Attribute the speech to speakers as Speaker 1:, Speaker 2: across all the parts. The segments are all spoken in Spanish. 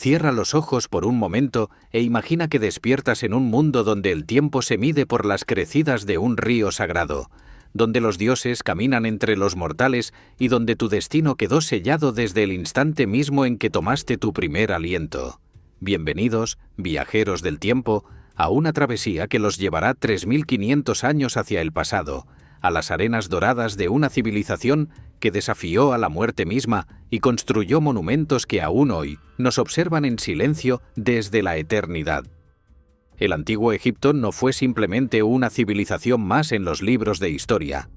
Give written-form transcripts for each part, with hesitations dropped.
Speaker 1: Cierra los ojos por un momento e imagina que despiertas en un mundo donde el tiempo se mide por las crecidas de un río sagrado, donde los dioses caminan entre los mortales y donde tu destino quedó sellado desde el instante mismo en que tomaste tu primer aliento. Bienvenidos, viajeros del tiempo, a una travesía que los llevará 3500 años hacia el pasado, a las arenas doradas de una civilización que desafió a la muerte misma y construyó monumentos que aún hoy nos observan en silencio desde la eternidad. El antiguo Egipto no fue simplemente una civilización más en los libros de historia.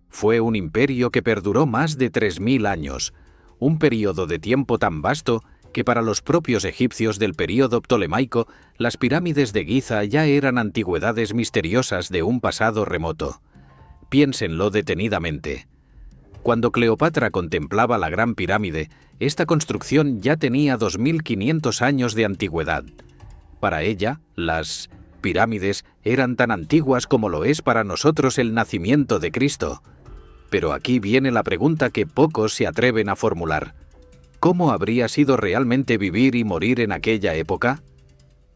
Speaker 1: Fue un imperio que perduró más de 3000 años, un período de tiempo tan vasto que para los propios egipcios del período ptolemaico, las pirámides de Giza ya eran antigüedades misteriosas de un pasado remoto. Piénsenlo detenidamente. Cuando Cleopatra contemplaba la Gran Pirámide, esta construcción ya tenía 2500 años de antigüedad. Para ella, las pirámides eran tan antiguas como lo es para nosotros el nacimiento de Cristo. Pero aquí viene la pregunta que pocos se atreven a formular. ¿Cómo habría sido realmente vivir y morir en aquella época?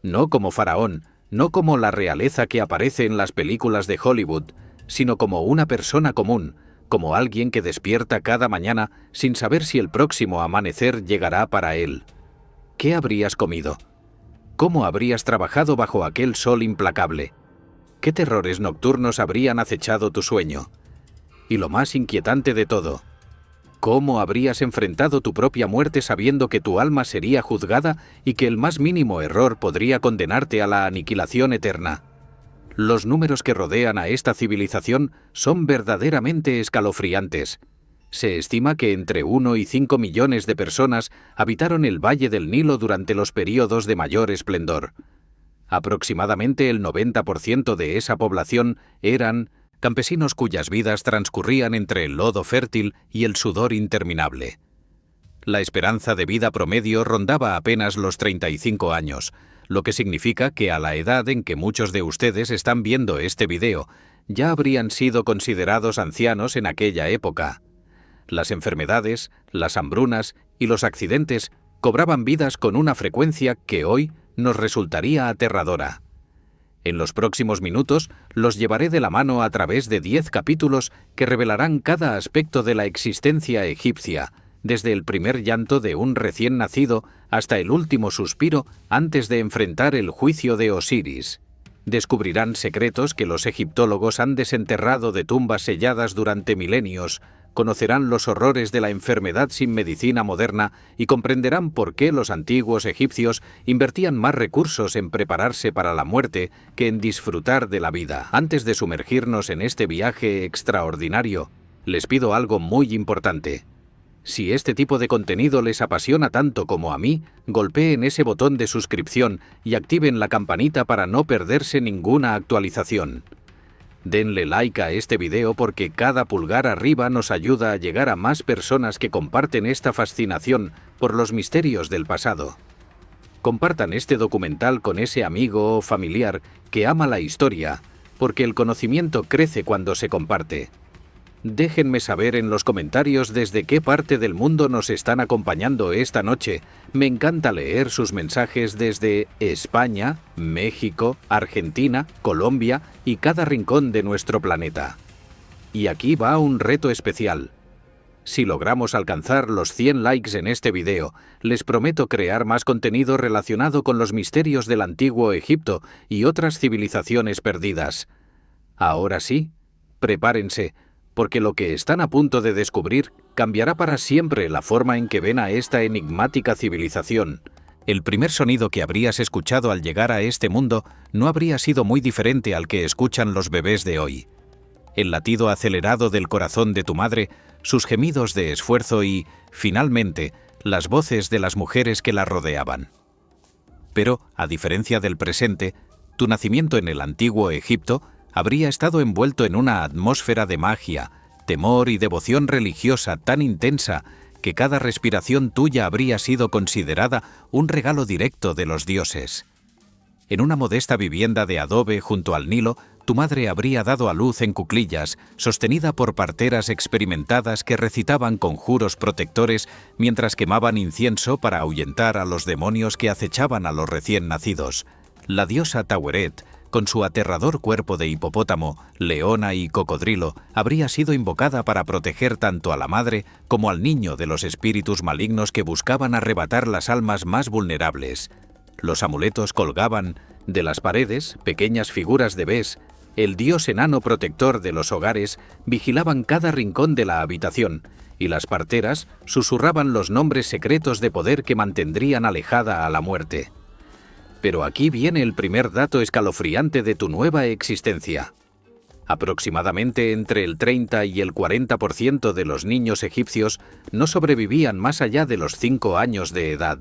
Speaker 1: No como faraón, no como la realeza que aparece en las películas de Hollywood, sino como una persona común, como alguien que despierta cada mañana sin saber si el próximo amanecer llegará para él. ¿Qué habrías comido? ¿Cómo habrías trabajado bajo aquel sol implacable? ¿Qué terrores nocturnos habrían acechado tu sueño? Y lo más inquietante de todo, ¿cómo habrías enfrentado tu propia muerte sabiendo que tu alma sería juzgada y que el más mínimo error podría condenarte a la aniquilación eterna? Los números que rodean a esta civilización son verdaderamente escalofriantes. Se estima que entre 1 y 5 millones de personas habitaron el Valle del Nilo durante los períodos de mayor esplendor. Aproximadamente el 90% de esa población eran campesinos cuyas vidas transcurrían entre el lodo fértil y el sudor interminable. La esperanza de vida promedio rondaba apenas los 35 años, lo que significa que a la edad en que muchos de ustedes están viendo este video, ya habrían sido considerados ancianos en aquella época. Las enfermedades, las hambrunas y los accidentes cobraban vidas con una frecuencia que hoy nos resultaría aterradora. En los próximos minutos los llevaré de la mano a través de 10 capítulos que revelarán cada aspecto de la existencia egipcia, desde el primer llanto de un recién nacido hasta el último suspiro antes de enfrentar el juicio de Osiris. Descubrirán secretos que los egiptólogos han desenterrado de tumbas selladas durante milenios, conocerán los horrores de la enfermedad sin medicina moderna y comprenderán por qué los antiguos egipcios invertían más recursos en prepararse para la muerte que en disfrutar de la vida. Antes de sumergirnos en este viaje extraordinario, les pido algo muy importante. Si este tipo de contenido les apasiona tanto como a mí, golpeen ese botón de suscripción y activen la campanita para no perderse ninguna actualización. Denle like a este video porque cada pulgar arriba nos ayuda a llegar a más personas que comparten esta fascinación por los misterios del pasado. Compartan este documental con ese amigo o familiar que ama la historia, porque el conocimiento crece cuando se comparte. Déjenme saber en los comentarios desde qué parte del mundo nos están acompañando esta noche. Me encanta leer sus mensajes desde España, México, Argentina, Colombia y cada rincón de nuestro planeta. Y aquí va un reto especial. Si logramos alcanzar los 100 likes en este video, les prometo crear más contenido relacionado con los misterios del antiguo Egipto y otras civilizaciones perdidas. Ahora sí, prepárense, porque lo que están a punto de descubrir cambiará para siempre la forma en que ven a esta enigmática civilización. El primer sonido que habrías escuchado al llegar a este mundo no habría sido muy diferente al que escuchan los bebés de hoy. El latido acelerado del corazón de tu madre, sus gemidos de esfuerzo y, finalmente, las voces de las mujeres que la rodeaban. Pero, a diferencia del presente, tu nacimiento en el antiguo Egipto habría estado envuelto en una atmósfera de magia, temor y devoción religiosa tan intensa que cada respiración tuya habría sido considerada un regalo directo de los dioses. En una modesta vivienda de adobe junto al Nilo, tu madre habría dado a luz en cuclillas, sostenida por parteras experimentadas que recitaban conjuros protectores mientras quemaban incienso para ahuyentar a los demonios que acechaban a los recién nacidos. La diosa Taweret, con su aterrador cuerpo de hipopótamo, leona y cocodrilo, habría sido invocada para proteger tanto a la madre como al niño de los espíritus malignos que buscaban arrebatar las almas más vulnerables. Los amuletos colgaban de las paredes, pequeñas figuras de Bes. El dios enano protector de los hogares vigilaban cada rincón de la habitación, y las parteras susurraban los nombres secretos de poder que mantendrían alejada a la muerte. Pero aquí viene el primer dato escalofriante de tu nueva existencia. Aproximadamente entre el 30 y el 40% de los niños egipcios no sobrevivían más allá de los 5 años de edad.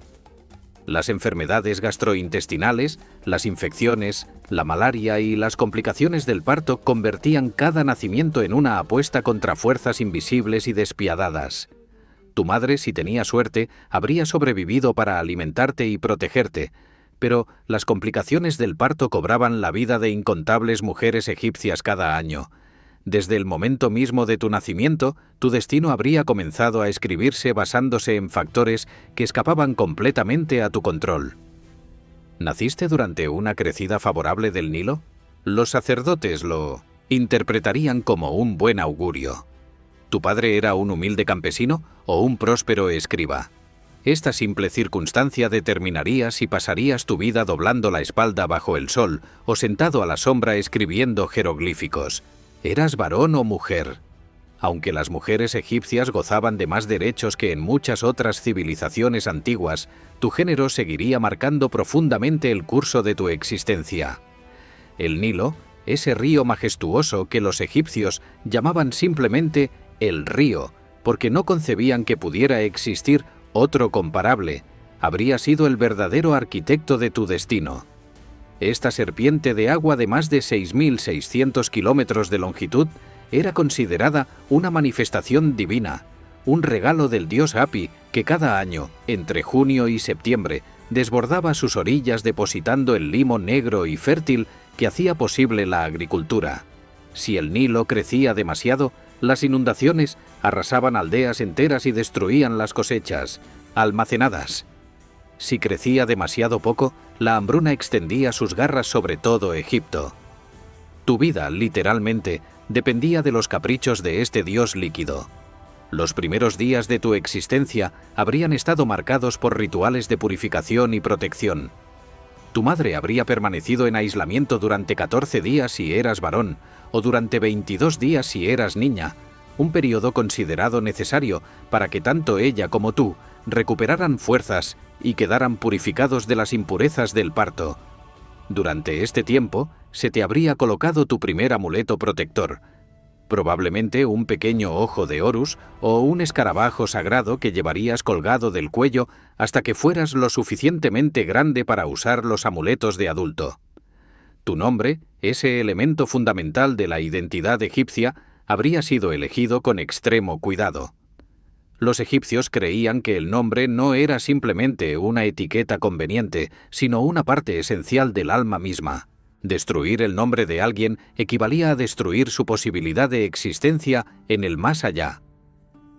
Speaker 1: Las enfermedades gastrointestinales, las infecciones, la malaria y las complicaciones del parto convertían cada nacimiento en una apuesta contra fuerzas invisibles y despiadadas. Tu madre, si tenía suerte, habría sobrevivido para alimentarte y protegerte, pero las complicaciones del parto cobraban la vida de incontables mujeres egipcias cada año. Desde el momento mismo de tu nacimiento, tu destino habría comenzado a escribirse basándose en factores que escapaban completamente a tu control. ¿Naciste durante una crecida favorable del Nilo? Los sacerdotes lo interpretarían como un buen augurio. ¿Tu padre era un humilde campesino o un próspero escriba? Esta simple circunstancia determinaría si pasarías tu vida doblando la espalda bajo el sol o sentado a la sombra escribiendo jeroglíficos. ¿Eras varón o mujer? Aunque las mujeres egipcias gozaban de más derechos que en muchas otras civilizaciones antiguas, tu género seguiría marcando profundamente el curso de tu existencia. El Nilo, ese río majestuoso que los egipcios llamaban simplemente el río, porque no concebían que pudiera existir otro comparable, habría sido el verdadero arquitecto de tu destino. Esta serpiente de agua de más de 6.600 kilómetros de longitud era considerada una manifestación divina, un regalo del dios Hapi que cada año, entre junio y septiembre, desbordaba sus orillas depositando el limo negro y fértil que hacía posible la agricultura. Si el Nilo crecía demasiado, las inundaciones arrasaban aldeas enteras y destruían las cosechas almacenadas. Si crecía demasiado poco, la hambruna extendía sus garras sobre todo Egipto. Tu vida, literalmente, dependía de los caprichos de este dios líquido. Los primeros días de tu existencia habrían estado marcados por rituales de purificación y protección. Tu madre habría permanecido en aislamiento durante 14 días si eras varón, o durante 22 días si eras niña, un periodo considerado necesario para que tanto ella como tú recuperaran fuerzas y quedaran purificados de las impurezas del parto. Durante este tiempo, se te habría colocado tu primer amuleto protector, probablemente un pequeño ojo de Horus o un escarabajo sagrado que llevarías colgado del cuello hasta que fueras lo suficientemente grande para usar los amuletos de adulto. Tu nombre, ese elemento fundamental de la identidad egipcia, habría sido elegido con extremo cuidado. Los egipcios creían que el nombre no era simplemente una etiqueta conveniente, sino una parte esencial del alma misma. Destruir el nombre de alguien equivalía a destruir su posibilidad de existencia en el más allá.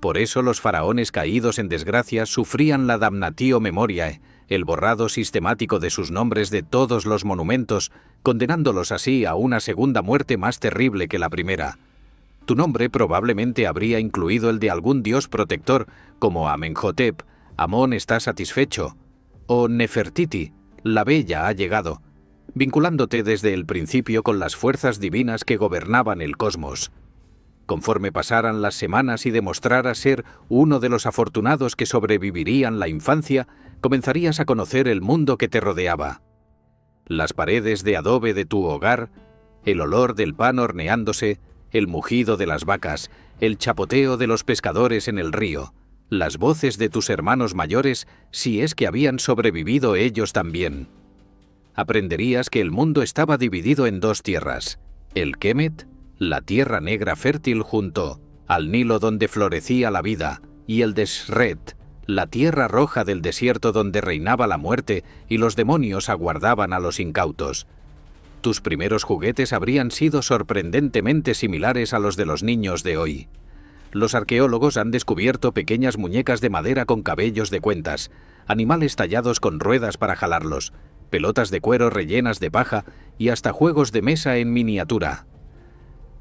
Speaker 1: Por eso los faraones caídos en desgracia sufrían la damnatio memoriae, el borrado sistemático de sus nombres de todos los monumentos, condenándolos así a una segunda muerte más terrible que la primera. Tu nombre probablemente habría incluido el de algún dios protector, como Amenhotep, Amón está satisfecho, o Nefertiti, la bella ha llegado, vinculándote desde el principio con las fuerzas divinas que gobernaban el cosmos. Conforme pasaran las semanas y demostraras ser uno de los afortunados que sobrevivirían la infancia, comenzarías a conocer el mundo que te rodeaba. Las paredes de adobe de tu hogar, el olor del pan horneándose, el mugido de las vacas, el chapoteo de los pescadores en el río, las voces de tus hermanos mayores, si es que habían sobrevivido ellos también. Aprenderías que el mundo estaba dividido en dos tierras, el Kemet, la tierra negra fértil junto al Nilo donde florecía la vida, y el Desret, la tierra roja del desierto donde reinaba la muerte y los demonios aguardaban a los incautos. Tus primeros juguetes habrían sido sorprendentemente similares a los de los niños de hoy. Los arqueólogos han descubierto pequeñas muñecas de madera con cabellos de cuentas, animales tallados con ruedas para jalarlos, pelotas de cuero rellenas de paja y hasta juegos de mesa en miniatura.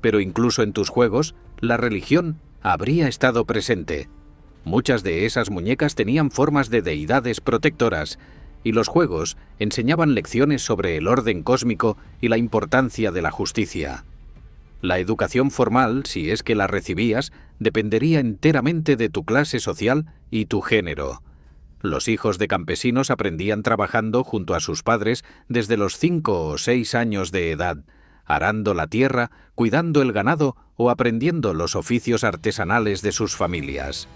Speaker 1: Pero incluso en tus juegos, la religión habría estado presente. Muchas de esas muñecas tenían formas de deidades protectoras, y los juegos enseñaban lecciones sobre el orden cósmico y la importancia de la justicia. La educación formal, si es que la recibías, dependería enteramente de tu clase social y tu género. Los hijos de campesinos aprendían trabajando junto a sus padres desde los 5 o 6 años de edad, arando la tierra, cuidando el ganado o aprendiendo los oficios artesanales de sus familias.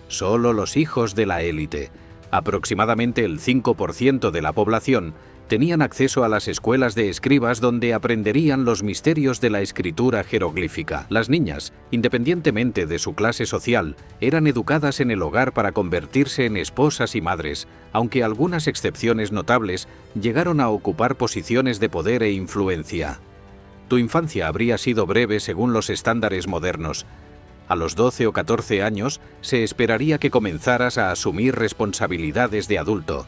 Speaker 1: Solo los hijos de la élite, aproximadamente el 5% de la población, tenían acceso a las escuelas de escribas donde aprenderían los misterios de la escritura jeroglífica. Las niñas, independientemente de su clase social, eran educadas en el hogar para convertirse en esposas y madres, aunque algunas excepciones notables llegaron a ocupar posiciones de poder e influencia. Tu infancia habría sido breve según los estándares modernos. A los 12 o 14 años se esperaría que comenzaras a asumir responsabilidades de adulto.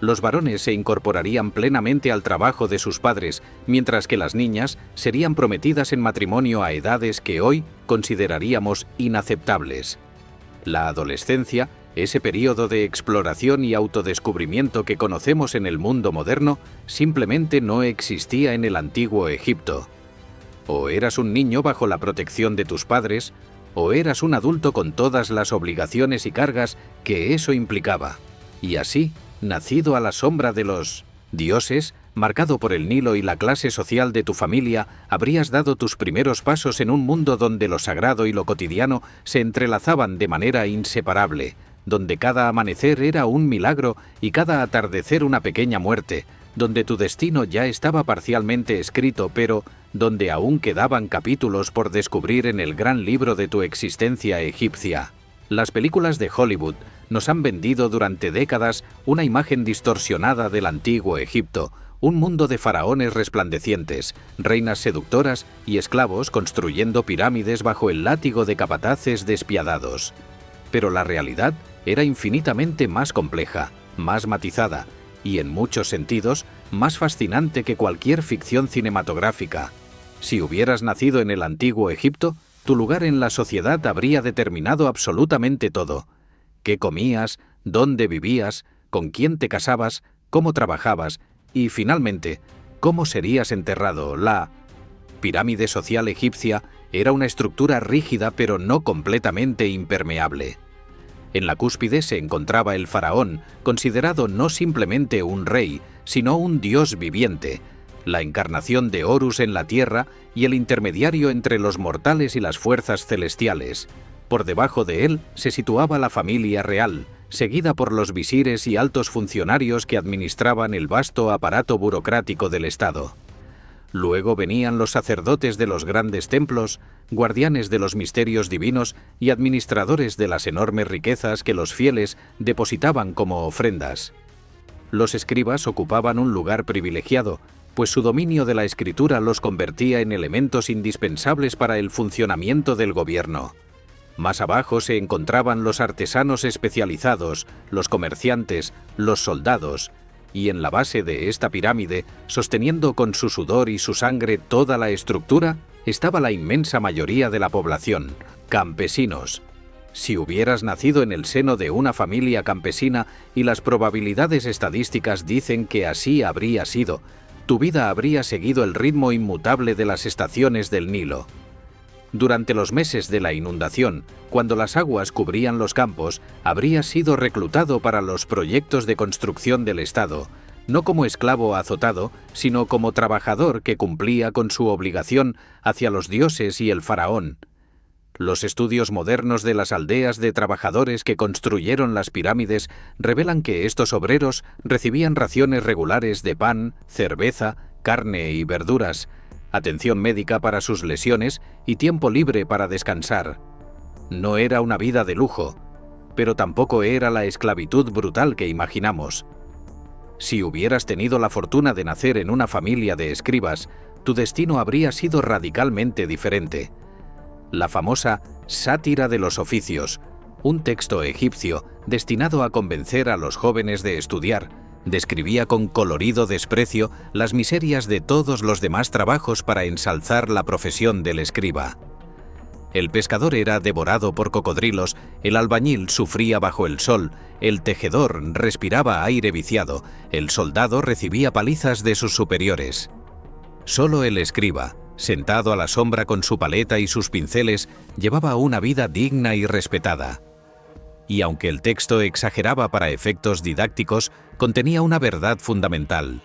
Speaker 1: Los varones se incorporarían plenamente al trabajo de sus padres, mientras que las niñas serían prometidas en matrimonio a edades que hoy consideraríamos inaceptables. La adolescencia, ese período de exploración y autodescubrimiento que conocemos en el mundo moderno, simplemente no existía en el antiguo Egipto. O eras un niño bajo la protección de tus padres, o eras un adulto con todas las obligaciones y cargas que eso implicaba. Y así, nacido a la sombra de los dioses, marcado por el Nilo y la clase social de tu familia, habrías dado tus primeros pasos en un mundo donde lo sagrado y lo cotidiano se entrelazaban de manera inseparable, donde cada amanecer era un milagro y cada atardecer una pequeña muerte, donde tu destino ya estaba parcialmente escrito, pero donde aún quedaban capítulos por descubrir en el gran libro de tu existencia egipcia. Las películas de Hollywood nos han vendido durante décadas una imagen distorsionada del antiguo Egipto, un mundo de faraones resplandecientes, reinas seductoras y esclavos construyendo pirámides bajo el látigo de capataces despiadados. Pero la realidad era infinitamente más compleja, más matizada y, en muchos sentidos, más fascinante que cualquier ficción cinematográfica. Si hubieras nacido en el antiguo Egipto, tu lugar en la sociedad habría determinado absolutamente todo. Qué comías, dónde vivías, con quién te casabas, cómo trabajabas y, finalmente, cómo serías enterrado. La pirámide social egipcia era una estructura rígida pero no completamente impermeable. En la cúspide se encontraba el faraón, considerado no simplemente un rey, sino un dios viviente, la encarnación de Horus en la tierra y el intermediario entre los mortales y las fuerzas celestiales. Por debajo de él se situaba la familia real, seguida por los visires y altos funcionarios que administraban el vasto aparato burocrático del Estado. Luego venían los sacerdotes de los grandes templos, guardianes de los misterios divinos y administradores de las enormes riquezas que los fieles depositaban como ofrendas. Los escribas ocupaban un lugar privilegiado, pues su dominio de la escritura los convertía en elementos indispensables para el funcionamiento del gobierno. Más abajo se encontraban los artesanos especializados, los comerciantes, los soldados, y en la base de esta pirámide, sosteniendo con su sudor y su sangre toda la estructura, estaba la inmensa mayoría de la población, campesinos. Si hubieras nacido en el seno de una familia campesina, y las probabilidades estadísticas dicen que así habría sido, tu vida habría seguido el ritmo inmutable de las estaciones del Nilo. Durante los meses de la inundación, cuando las aguas cubrían los campos, habrías sido reclutado para los proyectos de construcción del Estado, no como esclavo azotado, sino como trabajador que cumplía con su obligación hacia los dioses y el faraón. Los estudios modernos de las aldeas de trabajadores que construyeron las pirámides revelan que estos obreros recibían raciones regulares de pan, cerveza, carne y verduras, atención médica para sus lesiones y tiempo libre para descansar. No era una vida de lujo. pero tampoco era la esclavitud brutal que imaginamos. Si hubieras tenido la fortuna de nacer en una familia de escribas, tu destino habría sido radicalmente diferente. La famosa Sátira de los Oficios, un texto egipcio destinado a convencer a los jóvenes de estudiar, describía con colorido desprecio las miserias de todos los demás trabajos para ensalzar la profesión del escriba. El pescador era devorado por cocodrilos, el albañil sufría bajo el sol, el tejedor respiraba aire viciado, el soldado recibía palizas de sus superiores. Solo el escriba, sentado a la sombra con su paleta y sus pinceles, llevaba una vida digna y respetada. Y aunque el texto exageraba para efectos didácticos, contenía una verdad fundamental.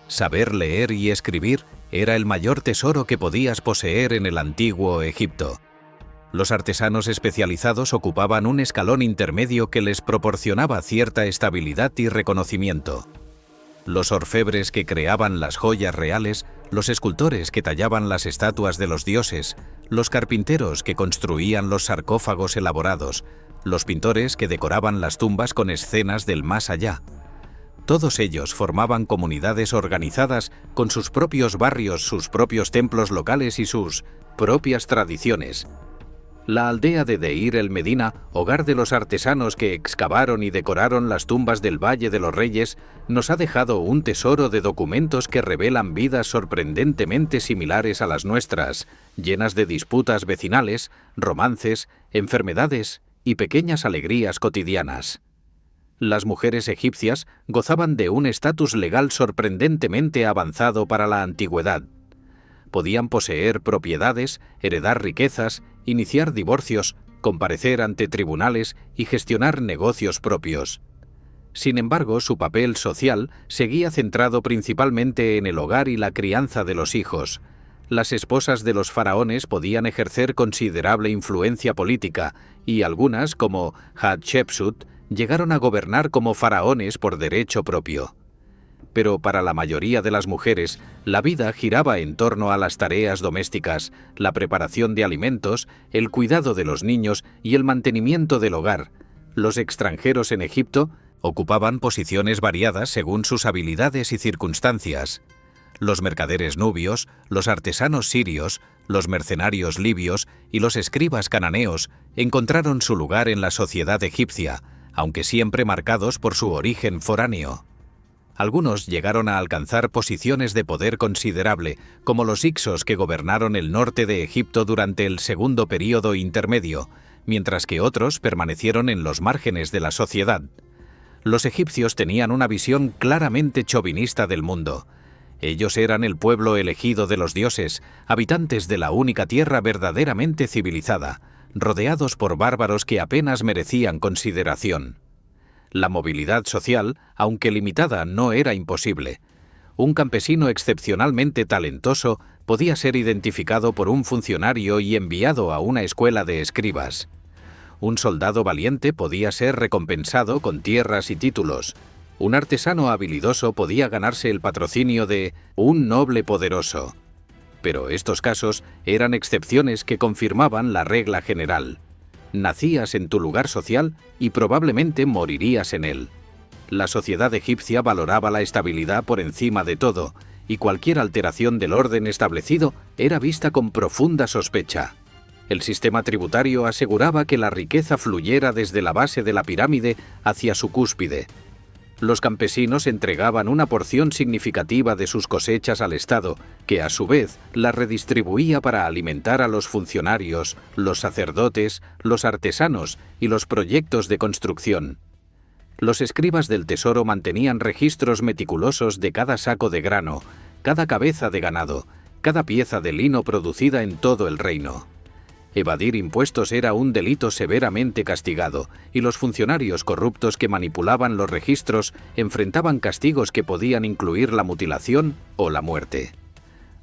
Speaker 1: Saber leer y escribir era el mayor tesoro que podías poseer en el antiguo Egipto. Los artesanos especializados ocupaban un escalón intermedio que les proporcionaba cierta estabilidad y reconocimiento. Los orfebres que creaban las joyas reales, los escultores que tallaban las estatuas de los dioses, los carpinteros que construían los sarcófagos elaborados, los pintores que decoraban las tumbas con escenas del más allá. Todos ellos formaban comunidades organizadas con sus propios barrios, sus propios templos locales y sus propias tradiciones. La aldea de Deir el Medina, hogar de los artesanos que excavaron y decoraron las tumbas del Valle de los Reyes, nos ha dejado un tesoro de documentos que revelan vidas sorprendentemente similares a las nuestras, llenas de disputas vecinales, romances, enfermedades y pequeñas alegrías cotidianas. Las mujeres egipcias gozaban de un estatus legal sorprendentemente avanzado para la antigüedad. Podían poseer propiedades, heredar riquezas, iniciar divorcios, comparecer ante tribunales y gestionar negocios propios. Sin embargo, su papel social seguía centrado principalmente en el hogar y la crianza de los hijos. Las esposas de los faraones podían ejercer considerable influencia política y algunas, como Hatshepsut, llegaron a gobernar como faraones por derecho propio. Pero para la mayoría de las mujeres, la vida giraba en torno a las tareas domésticas, la preparación de alimentos, el cuidado de los niños y el mantenimiento del hogar. Los extranjeros en Egipto ocupaban posiciones variadas según sus habilidades y circunstancias. Los mercaderes nubios, los artesanos sirios, los mercenarios libios y los escribas cananeos encontraron su lugar en la sociedad egipcia, aunque siempre marcados por su origen foráneo. Algunos llegaron a alcanzar posiciones de poder considerable, como los hicsos que gobernaron el norte de Egipto durante el segundo período intermedio, mientras que otros permanecieron en los márgenes de la sociedad. Los egipcios tenían una visión claramente chauvinista del mundo. Ellos eran el pueblo elegido de los dioses, habitantes de la única tierra verdaderamente civilizada, rodeados por bárbaros que apenas merecían consideración. La movilidad social, aunque limitada, no era imposible. Un campesino excepcionalmente talentoso podía ser identificado por un funcionario y enviado a una escuela de escribas. Un soldado valiente podía ser recompensado con tierras y títulos. Un artesano habilidoso podía ganarse el patrocinio de un noble poderoso. Pero estos casos eran excepciones que confirmaban la regla general. Nacías en tu lugar social y probablemente morirías en él. La sociedad egipcia valoraba la estabilidad por encima de todo, y cualquier alteración del orden establecido era vista con profunda sospecha. El sistema tributario aseguraba que la riqueza fluyera desde la base de la pirámide hacia su cúspide. Los campesinos entregaban una porción significativa de sus cosechas al Estado, que a su vez la redistribuía para alimentar a los funcionarios, los sacerdotes, los artesanos y los proyectos de construcción. Los escribas del tesoro mantenían registros meticulosos de cada saco de grano, cada cabeza de ganado, cada pieza de lino producida en todo el reino. Evadir impuestos era un delito severamente castigado, y los funcionarios corruptos que manipulaban los registros enfrentaban castigos que podían incluir la mutilación o la muerte.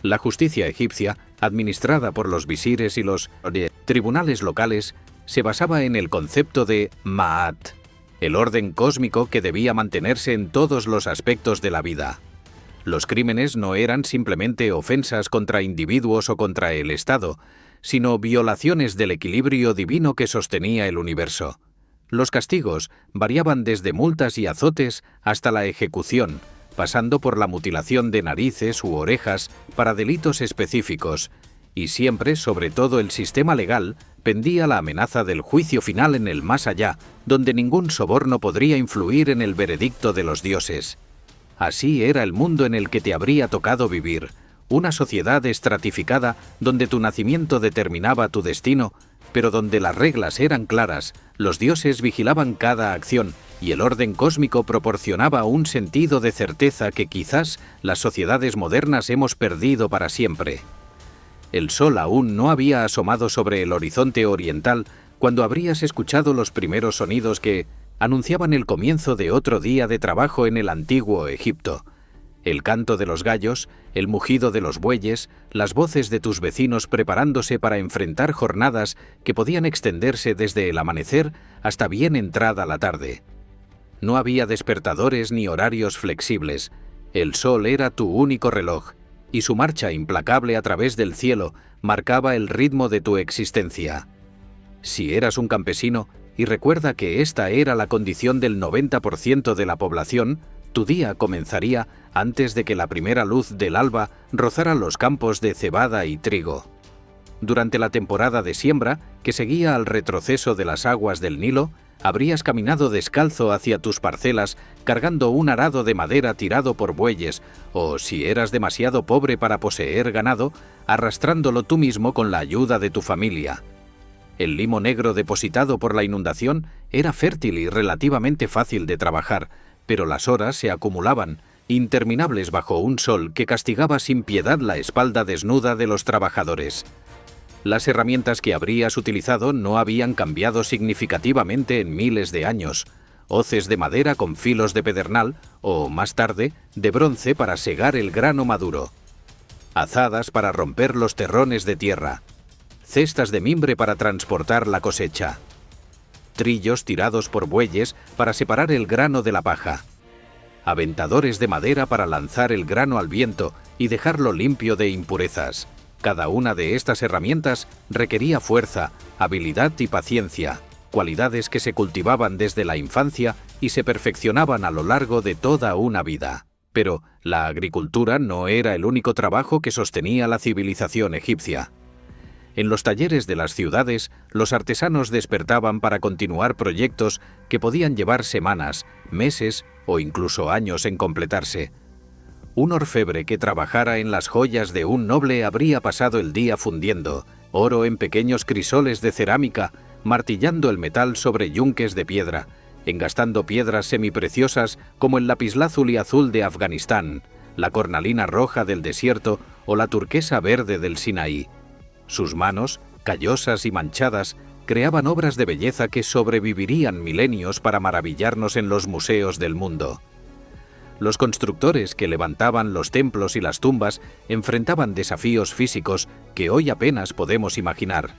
Speaker 1: La justicia egipcia, administrada por los visires y los tribunales locales, se basaba en el concepto de Ma'at, el orden cósmico que debía mantenerse en todos los aspectos de la vida. Los crímenes no eran simplemente ofensas contra individuos o contra el Estado, sino violaciones del equilibrio divino que sostenía el universo. Los castigos variaban desde multas y azotes hasta la ejecución, pasando por la mutilación de narices u orejas para delitos específicos, y siempre, sobre todo el sistema legal, pendía la amenaza del juicio final en el más allá, donde ningún soborno podría influir en el veredicto de los dioses. Así era el mundo en el que te habría tocado vivir, una sociedad estratificada donde tu nacimiento determinaba tu destino, pero donde las reglas eran claras, los dioses vigilaban cada acción y el orden cósmico proporcionaba un sentido de certeza que quizás las sociedades modernas hemos perdido para siempre. El sol aún no había asomado sobre el horizonte oriental cuando habrías escuchado los primeros sonidos que anunciaban el comienzo de otro día de trabajo en el antiguo Egipto. El canto de los gallos, el mugido de los bueyes, las voces de tus vecinos preparándose para enfrentar jornadas que podían extenderse desde el amanecer hasta bien entrada la tarde. No había despertadores ni horarios flexibles. El sol era tu único reloj, y su marcha implacable a través del cielo marcaba el ritmo de tu existencia. Si eras un campesino, y recuerda que esta era la condición del 90% de la población, tu día comenzaría antes de que la primera luz del alba rozara los campos de cebada y trigo. Durante la temporada de siembra, que seguía al retroceso de las aguas del Nilo, habrías caminado descalzo hacia tus parcelas cargando un arado de madera tirado por bueyes, o, si eras demasiado pobre para poseer ganado, arrastrándolo tú mismo con la ayuda de tu familia. El limo negro depositado por la inundación era fértil y relativamente fácil de trabajar, pero las horas se acumulaban, interminables bajo un sol que castigaba sin piedad la espalda desnuda de los trabajadores. Las herramientas que habrías utilizado no habían cambiado significativamente en miles de años. Hoces de madera con filos de pedernal, o, más tarde, de bronce para segar el grano maduro. Azadas para romper los terrones de tierra. Cestas de mimbre para transportar la cosecha. Trillos tirados por bueyes para separar el grano de la paja. Aventadores de madera para lanzar el grano al viento y dejarlo limpio de impurezas. Cada una de estas herramientas requería fuerza, habilidad y paciencia, cualidades que se cultivaban desde la infancia y se perfeccionaban a lo largo de toda una vida. Pero la agricultura no era el único trabajo que sostenía la civilización egipcia. En los talleres de las ciudades, los artesanos despertaban para continuar proyectos que podían llevar semanas, meses o incluso años en completarse. Un orfebre que trabajara en las joyas de un noble habría pasado el día fundiendo oro en pequeños crisoles de cerámica, martillando el metal sobre yunques de piedra, engastando piedras semipreciosas como el lapislázuli azul de Afganistán, la cornalina roja del desierto o la turquesa verde del Sinaí. Sus manos, callosas y manchadas, creaban obras de belleza que sobrevivirían milenios para maravillarnos en los museos del mundo. Los constructores que levantaban los templos y las tumbas enfrentaban desafíos físicos que hoy apenas podemos imaginar.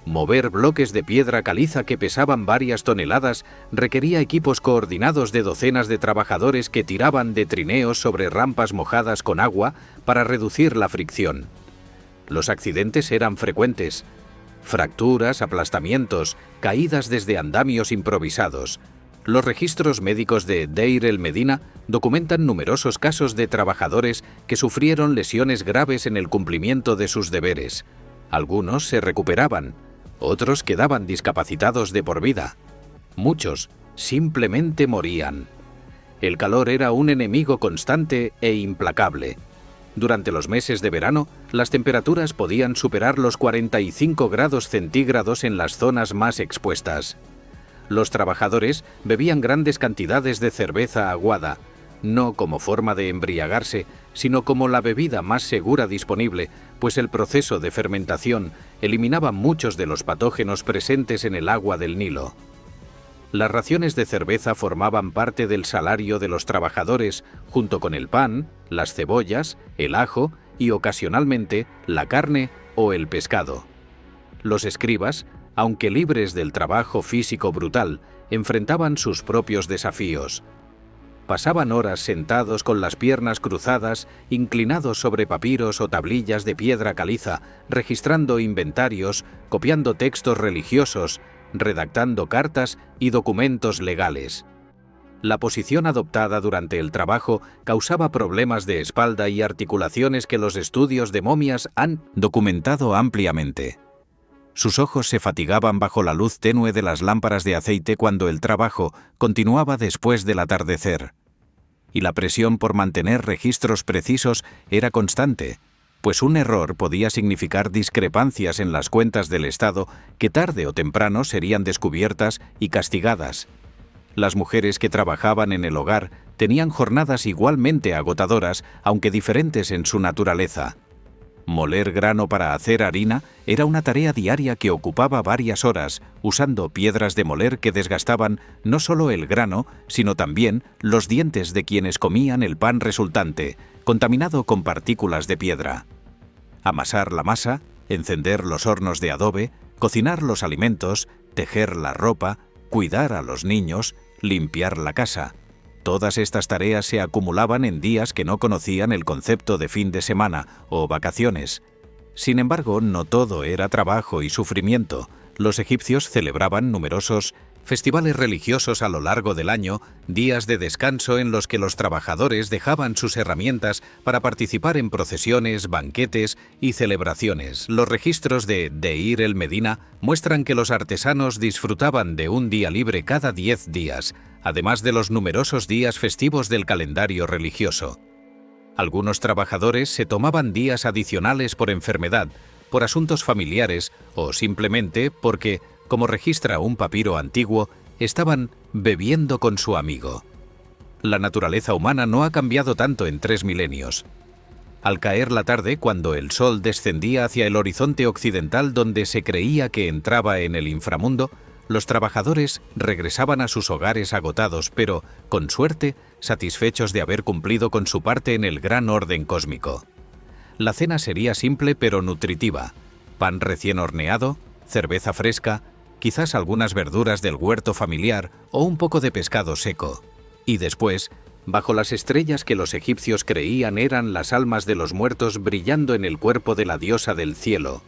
Speaker 1: Mover bloques de piedra caliza que pesaban varias toneladas requería equipos coordinados de docenas de trabajadores que tiraban de trineos sobre rampas mojadas con agua para reducir la fricción. Los accidentes eran frecuentes. Fracturas, aplastamientos, caídas desde andamios improvisados. Los registros médicos de Deir el-Medina documentan numerosos casos de trabajadores que sufrieron lesiones graves en el cumplimiento de sus deberes. Algunos se recuperaban, otros quedaban discapacitados de por vida. Muchos simplemente morían. El calor era un enemigo constante e implacable. Durante los meses de verano, las temperaturas podían superar los 45 grados centígrados en las zonas más expuestas. Los trabajadores bebían grandes cantidades de cerveza aguada, no como forma de embriagarse, sino como la bebida más segura disponible, pues el proceso de fermentación eliminaba muchos de los patógenos presentes en el agua del Nilo. Las raciones de cerveza formaban parte del salario de los trabajadores, junto con el pan, las cebollas, el ajo y ocasionalmente la carne o el pescado. Los escribas, aunque libres del trabajo físico brutal, enfrentaban sus propios desafíos. Pasaban horas sentados con las piernas cruzadas, inclinados sobre papiros o tablillas de piedra caliza, registrando inventarios, copiando textos religiosos, redactando cartas y documentos legales. La posición adoptada durante el trabajo causaba problemas de espalda y articulaciones que los estudios de momias han documentado ampliamente. Sus ojos se fatigaban bajo la luz tenue de las lámparas de aceite cuando el trabajo continuaba después del atardecer. Y la presión por mantener registros precisos era constante, pues un error podía significar discrepancias en las cuentas del Estado que tarde o temprano serían descubiertas y castigadas. Las mujeres que trabajaban en el hogar tenían jornadas igualmente agotadoras, aunque diferentes en su naturaleza. Moler grano para hacer harina era una tarea diaria que ocupaba varias horas, usando piedras de moler que desgastaban no solo el grano, sino también los dientes de quienes comían el pan resultante, contaminado con partículas de piedra. Amasar la masa, encender los hornos de adobe, cocinar los alimentos, tejer la ropa, cuidar a los niños, limpiar la casa. Todas estas tareas se acumulaban en días que no conocían el concepto de fin de semana o vacaciones. Sin embargo, no todo era trabajo y sufrimiento. Los egipcios celebraban numerosos festivales religiosos a lo largo del año, días de descanso en los que los trabajadores dejaban sus herramientas para participar en procesiones, banquetes y celebraciones. Los registros de Deir el-Medina muestran que los artesanos disfrutaban de un día libre cada 10 días, además de los numerosos días festivos del calendario religioso. Algunos trabajadores se tomaban días adicionales por enfermedad, por asuntos familiares o simplemente porque, como registra un papiro antiguo, estaban bebiendo con su amigo. La naturaleza humana no ha cambiado tanto en 3 milenios. Al caer la tarde, cuando el sol descendía hacia el horizonte occidental donde se creía que entraba en el inframundo, los trabajadores regresaban a sus hogares agotados, pero, con suerte, satisfechos de haber cumplido con su parte en el gran orden cósmico. La cena sería simple pero nutritiva: pan recién horneado, cerveza fresca, quizás algunas verduras del huerto familiar o un poco de pescado seco. Y después, bajo las estrellas que los egipcios creían eran las almas de los muertos brillando en el cuerpo de la diosa del cielo,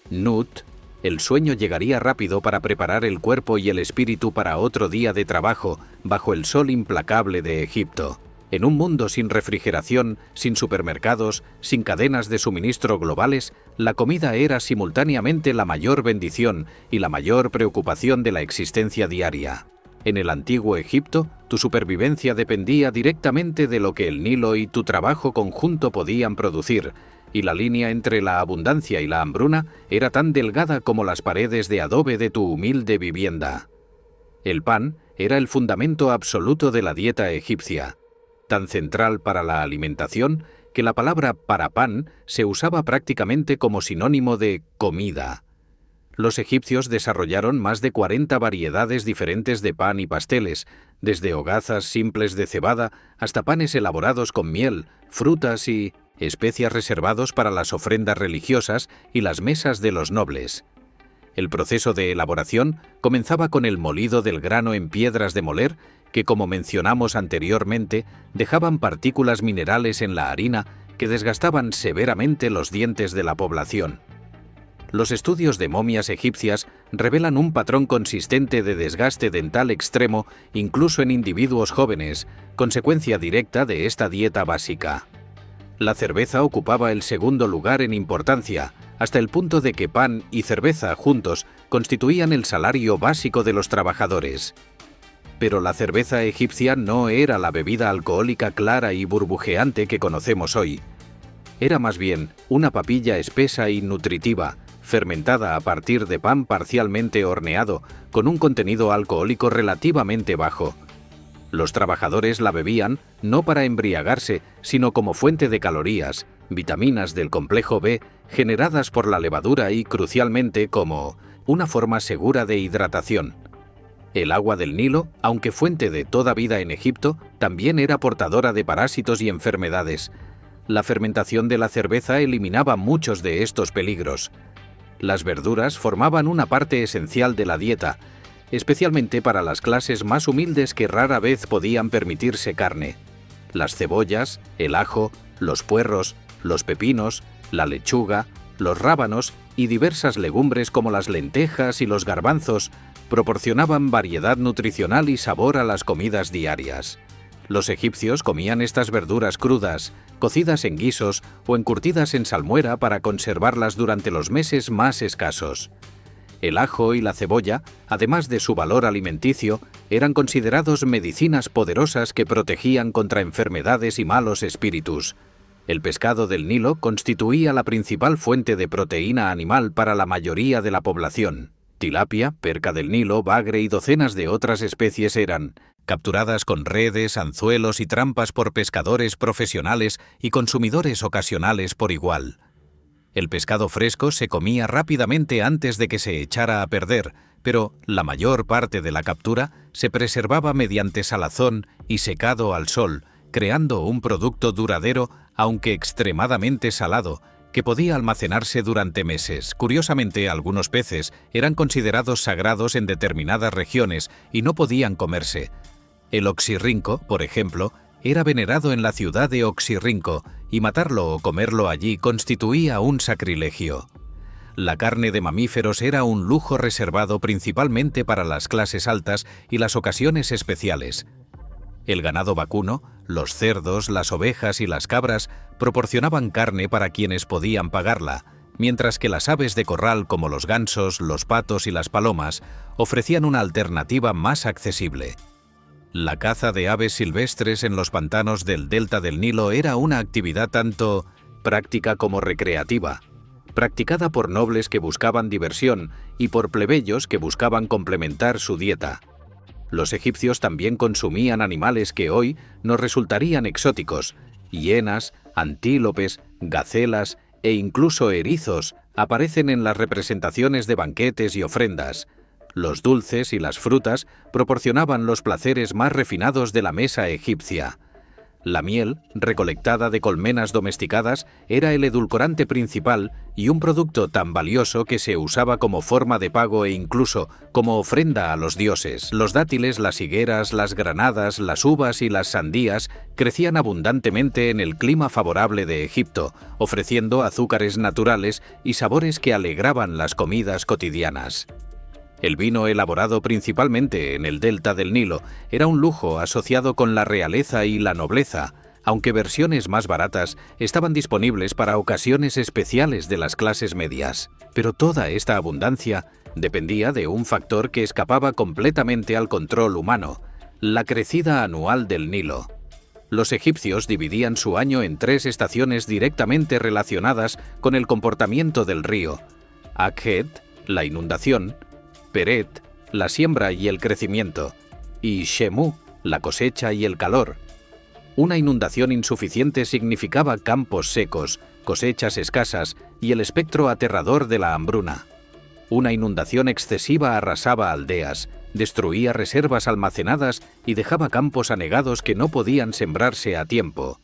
Speaker 1: Nut, el sueño llegaría rápido para preparar el cuerpo y el espíritu para otro día de trabajo bajo el sol implacable de Egipto. En un mundo sin refrigeración, sin supermercados, sin cadenas de suministro globales, la comida era simultáneamente la mayor bendición y la mayor preocupación de la existencia diaria. En el antiguo Egipto, tu supervivencia dependía directamente de lo que el Nilo y tu trabajo conjunto podían producir, y la línea entre la abundancia y la hambruna era tan delgada como las paredes de adobe de tu humilde vivienda. El pan era el fundamento absoluto de la dieta egipcia, tan central para la alimentación que la palabra para pan se usaba prácticamente como sinónimo de comida. Los egipcios desarrollaron más de 40 variedades diferentes de pan y pasteles, desde hogazas simples de cebada hasta panes elaborados con miel, frutas y especias reservados para las ofrendas religiosas y las mesas de los nobles. El proceso de elaboración comenzaba con el molido del grano en piedras de moler que, como mencionamos anteriormente, dejaban partículas minerales en la harina que desgastaban severamente los dientes de la población. Los estudios de momias egipcias revelan un patrón consistente de desgaste dental extremo incluso en individuos jóvenes, consecuencia directa de esta dieta básica. La cerveza ocupaba el segundo lugar en importancia, hasta el punto de que pan y cerveza juntos constituían el salario básico de los trabajadores. Pero la cerveza egipcia no era la bebida alcohólica clara y burbujeante que conocemos hoy. Era más bien una papilla espesa y nutritiva, fermentada a partir de pan parcialmente horneado, con un contenido alcohólico relativamente bajo. Los trabajadores la bebían no para embriagarse, sino como fuente de calorías, vitaminas del complejo B generadas por la levadura y, crucialmente, como una forma segura de hidratación. El agua del Nilo, aunque fuente de toda vida en Egipto, también era portadora de parásitos y enfermedades. La fermentación de la cerveza eliminaba muchos de estos peligros. Las verduras formaban una parte esencial de la dieta, especialmente para las clases más humildes que rara vez podían permitirse carne. Las cebollas, el ajo, los puerros, los pepinos, la lechuga, Los rábanos y diversas legumbres como las lentejas y los garbanzos proporcionaban variedad nutricional y sabor a las comidas diarias. Los egipcios comían estas verduras crudas, cocidas en guisos o encurtidas en salmuera para conservarlas durante los meses más escasos. El ajo y la cebolla, además de su valor alimenticio, eran considerados medicinas poderosas que protegían contra enfermedades y malos espíritus. El pescado del Nilo constituía la principal fuente de proteína animal para la mayoría de la población. Tilapia, perca del Nilo, bagre y docenas de otras especies eran capturadas con redes, anzuelos y trampas por pescadores profesionales y consumidores ocasionales por igual. El pescado fresco se comía rápidamente antes de que se echara a perder, pero la mayor parte de la captura se preservaba mediante salazón y secado al sol, creando un producto duradero, aunque extremadamente salado, que podía almacenarse durante meses. Curiosamente, algunos peces eran considerados sagrados en determinadas regiones y no podían comerse. El oxirrinco, por ejemplo, era venerado en la ciudad de Oxirrinco, y matarlo o comerlo allí constituía un sacrilegio. La carne de mamíferos era un lujo reservado principalmente para las clases altas y las ocasiones especiales. El ganado vacuno, los cerdos, las ovejas y las cabras proporcionaban carne para quienes podían pagarla, mientras que las aves de corral como los gansos, los patos y las palomas ofrecían una alternativa más accesible. La caza de aves silvestres en los pantanos del delta del Nilo era una actividad tanto práctica como recreativa, practicada por nobles que buscaban diversión y por plebeyos que buscaban complementar su dieta. Los egipcios también consumían animales que hoy nos resultarían exóticos. Hienas, antílopes, gacelas e incluso erizos aparecen en las representaciones de banquetes y ofrendas. Los dulces y las frutas proporcionaban los placeres más refinados de la mesa egipcia. La miel, recolectada de colmenas domesticadas, era el edulcorante principal y un producto tan valioso que se usaba como forma de pago e incluso como ofrenda a los dioses. Los dátiles, las higueras, las granadas, las uvas y las sandías crecían abundantemente en el clima favorable de Egipto, ofreciendo azúcares naturales y sabores que alegraban las comidas cotidianas. El vino, elaborado principalmente en el delta del Nilo, era un lujo asociado con la realeza y la nobleza, aunque versiones más baratas estaban disponibles para ocasiones especiales de las clases medias. Pero toda esta abundancia dependía de un factor que escapaba completamente al control humano: la crecida anual del Nilo. Los egipcios dividían su año en 3 estaciones directamente relacionadas con el comportamiento del río: Akhet, la inundación; Peret, la siembra y el crecimiento; y Shemu, la cosecha y el calor. Una inundación insuficiente significaba campos secos, cosechas escasas y el espectro aterrador de la hambruna. Una inundación excesiva arrasaba aldeas, destruía reservas almacenadas y dejaba campos anegados que no podían sembrarse a tiempo.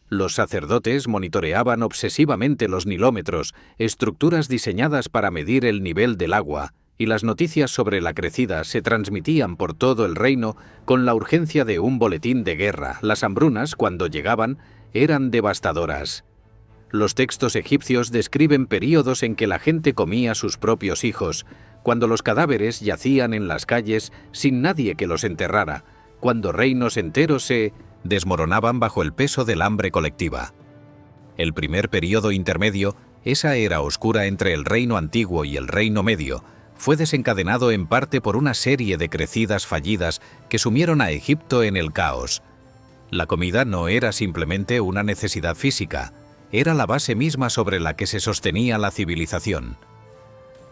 Speaker 1: Los sacerdotes monitoreaban obsesivamente los nilómetros, estructuras diseñadas para medir el nivel del agua, y las noticias sobre la crecida se transmitían por todo el reino con la urgencia de un boletín de guerra. Las hambrunas, cuando llegaban, eran devastadoras. Los textos egipcios describen períodos en que la gente comía sus propios hijos, cuando los cadáveres yacían en las calles sin nadie que los enterrara, cuando reinos enteros se desmoronaban bajo el peso del hambre colectiva. El primer período intermedio, esa era oscura entre el reino antiguo y el reino medio, fue desencadenado en parte por una serie de crecidas fallidas que sumieron a Egipto en el caos. La comida no era simplemente una necesidad física, era la base misma sobre la que se sostenía la civilización.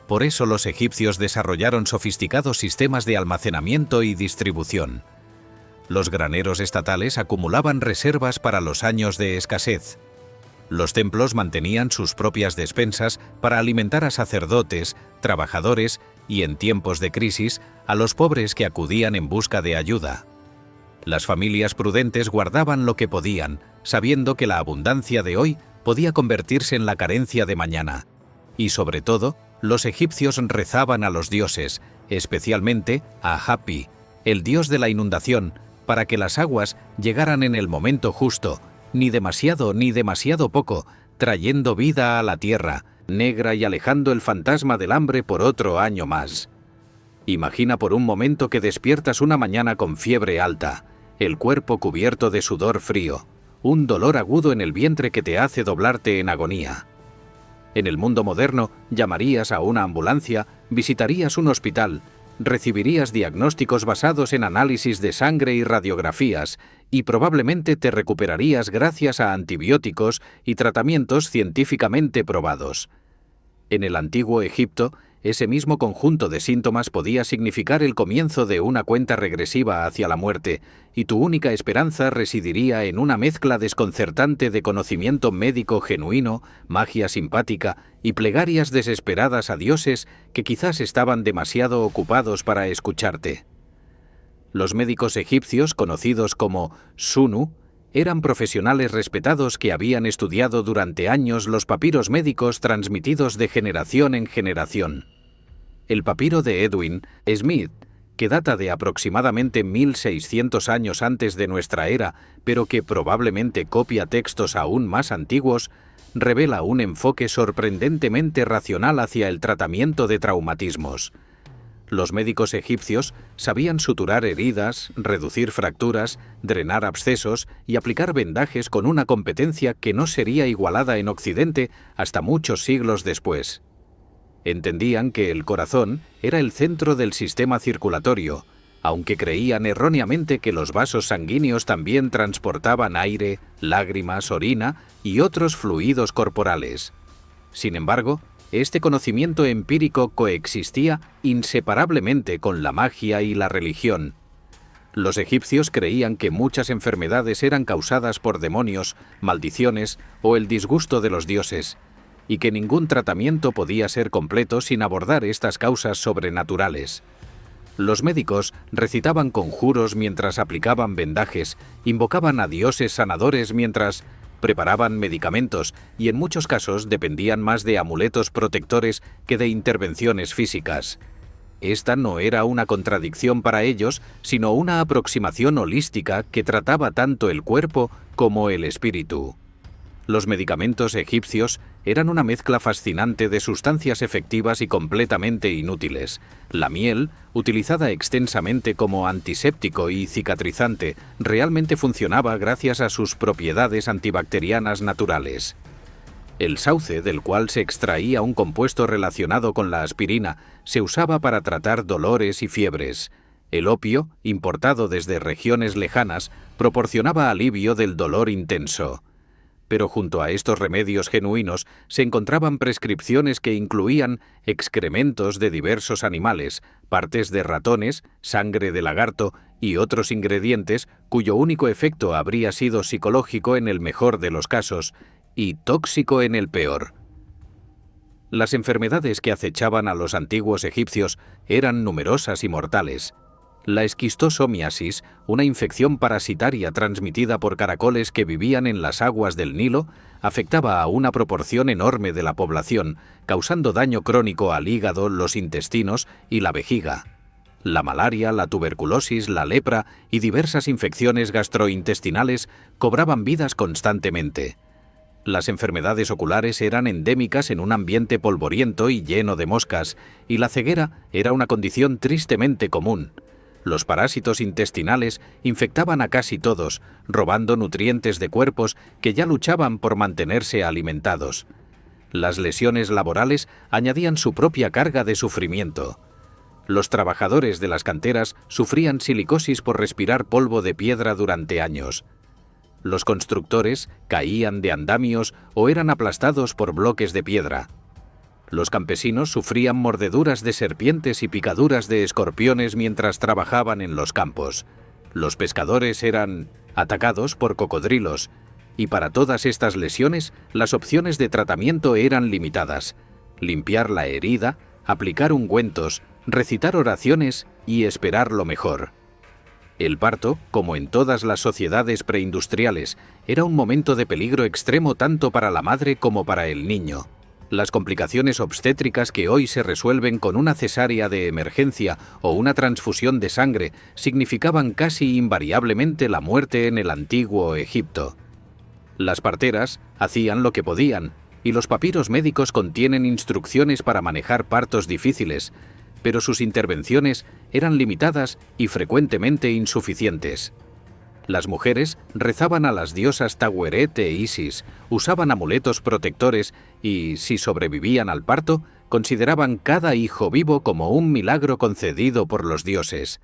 Speaker 1: Por eso los egipcios desarrollaron sofisticados sistemas de almacenamiento y distribución. Los graneros estatales acumulaban reservas para los años de escasez. Los templos mantenían sus propias despensas para alimentar a sacerdotes, trabajadores y, en tiempos de crisis, a los pobres que acudían en busca de ayuda. Las familias prudentes guardaban lo que podían, sabiendo que la abundancia de hoy podía convertirse en la carencia de mañana. Y sobre todo, los egipcios rezaban a los dioses, especialmente a Hapi, el dios de la inundación, para que las aguas llegaran en el momento justo, ni demasiado poco, trayendo vida a la tierra, negra y alejando el fantasma del hambre por otro año más. Imagina por un momento que despiertas una mañana con fiebre alta, el cuerpo cubierto de sudor frío, un dolor agudo en el vientre que te hace doblarte en agonía. En el mundo moderno, llamarías a una ambulancia, visitarías un hospital, recibirías diagnósticos basados en análisis de sangre y radiografías, y probablemente te recuperarías gracias a antibióticos y tratamientos científicamente probados. En el antiguo Egipto, ese mismo conjunto de síntomas podía significar el comienzo de una cuenta regresiva hacia la muerte, y tu única esperanza residiría en una mezcla desconcertante de conocimiento médico genuino, magia simpática y plegarias desesperadas a dioses que quizás estaban demasiado ocupados para escucharte. Los médicos egipcios, conocidos como Sunu, eran profesionales respetados que habían estudiado durante años los papiros médicos transmitidos de generación en generación. El papiro de Edwin Smith, que data de aproximadamente 1600 años antes de nuestra era, pero que probablemente copia textos aún más antiguos, revela un enfoque sorprendentemente racional hacia el tratamiento de traumatismos. Los médicos egipcios sabían suturar heridas, reducir fracturas, drenar abscesos y aplicar vendajes con una competencia que no sería igualada en Occidente hasta muchos siglos después. Entendían que el corazón era el centro del sistema circulatorio, aunque creían erróneamente que los vasos sanguíneos también transportaban aire, lágrimas, orina y otros fluidos corporales. Sin embargo, este conocimiento empírico coexistía inseparablemente con la magia y la religión. Los egipcios creían que muchas enfermedades eran causadas por demonios, maldiciones o el disgusto de los dioses, y que ningún tratamiento podía ser completo sin abordar estas causas sobrenaturales. Los médicos recitaban conjuros mientras aplicaban vendajes, invocaban a dioses sanadores mientras preparaban medicamentos y en muchos casos dependían más de amuletos protectores que de intervenciones físicas. Esta no era una contradicción para ellos, sino una aproximación holística que trataba tanto el cuerpo como el espíritu. Los medicamentos egipcios eran una mezcla fascinante de sustancias efectivas y completamente inútiles. La miel, utilizada extensamente como antiséptico y cicatrizante, realmente funcionaba gracias a sus propiedades antibacterianas naturales. El sauce, del cual se extraía un compuesto relacionado con la aspirina, se usaba para tratar dolores y fiebres. El opio, importado desde regiones lejanas, proporcionaba alivio del dolor intenso. Pero junto a estos remedios genuinos se encontraban prescripciones que incluían excrementos de diversos animales, partes de ratones, sangre de lagarto y otros ingredientes cuyo único efecto habría sido psicológico en el mejor de los casos y tóxico en el peor. Las enfermedades que acechaban a los antiguos egipcios eran numerosas y mortales. La esquistosomiasis, una infección parasitaria transmitida por caracoles que vivían en las aguas del Nilo, afectaba a una proporción enorme de la población, causando daño crónico al hígado, los intestinos y la vejiga. La malaria, la tuberculosis, la lepra y diversas infecciones gastrointestinales cobraban vidas constantemente. Las enfermedades oculares eran endémicas en un ambiente polvoriento y lleno de moscas, y la ceguera era una condición tristemente común. Los parásitos intestinales infectaban a casi todos, robando nutrientes de cuerpos que ya luchaban por mantenerse alimentados. Las lesiones laborales añadían su propia carga de sufrimiento. Los trabajadores de las canteras sufrían silicosis por respirar polvo de piedra durante años. Los constructores caían de andamios o eran aplastados por bloques de piedra. Los campesinos sufrían mordeduras de serpientes y picaduras de escorpiones mientras trabajaban en los campos. Los pescadores eran atacados por cocodrilos, y para todas estas lesiones las opciones de tratamiento eran limitadas: limpiar la herida, aplicar ungüentos, recitar oraciones y esperar lo mejor. El parto, como en todas las sociedades preindustriales, era un momento de peligro extremo tanto para la madre como para el niño. Las complicaciones obstétricas que hoy se resuelven con una cesárea de emergencia o una transfusión de sangre significaban casi invariablemente la muerte en el antiguo Egipto. Las parteras hacían lo que podían, y los papiros médicos contienen instrucciones para manejar partos difíciles, pero sus intervenciones eran limitadas y frecuentemente insuficientes. Las mujeres rezaban a las diosas Taweret e Isis, usaban amuletos protectores y, si sobrevivían al parto, consideraban cada hijo vivo como un milagro concedido por los dioses.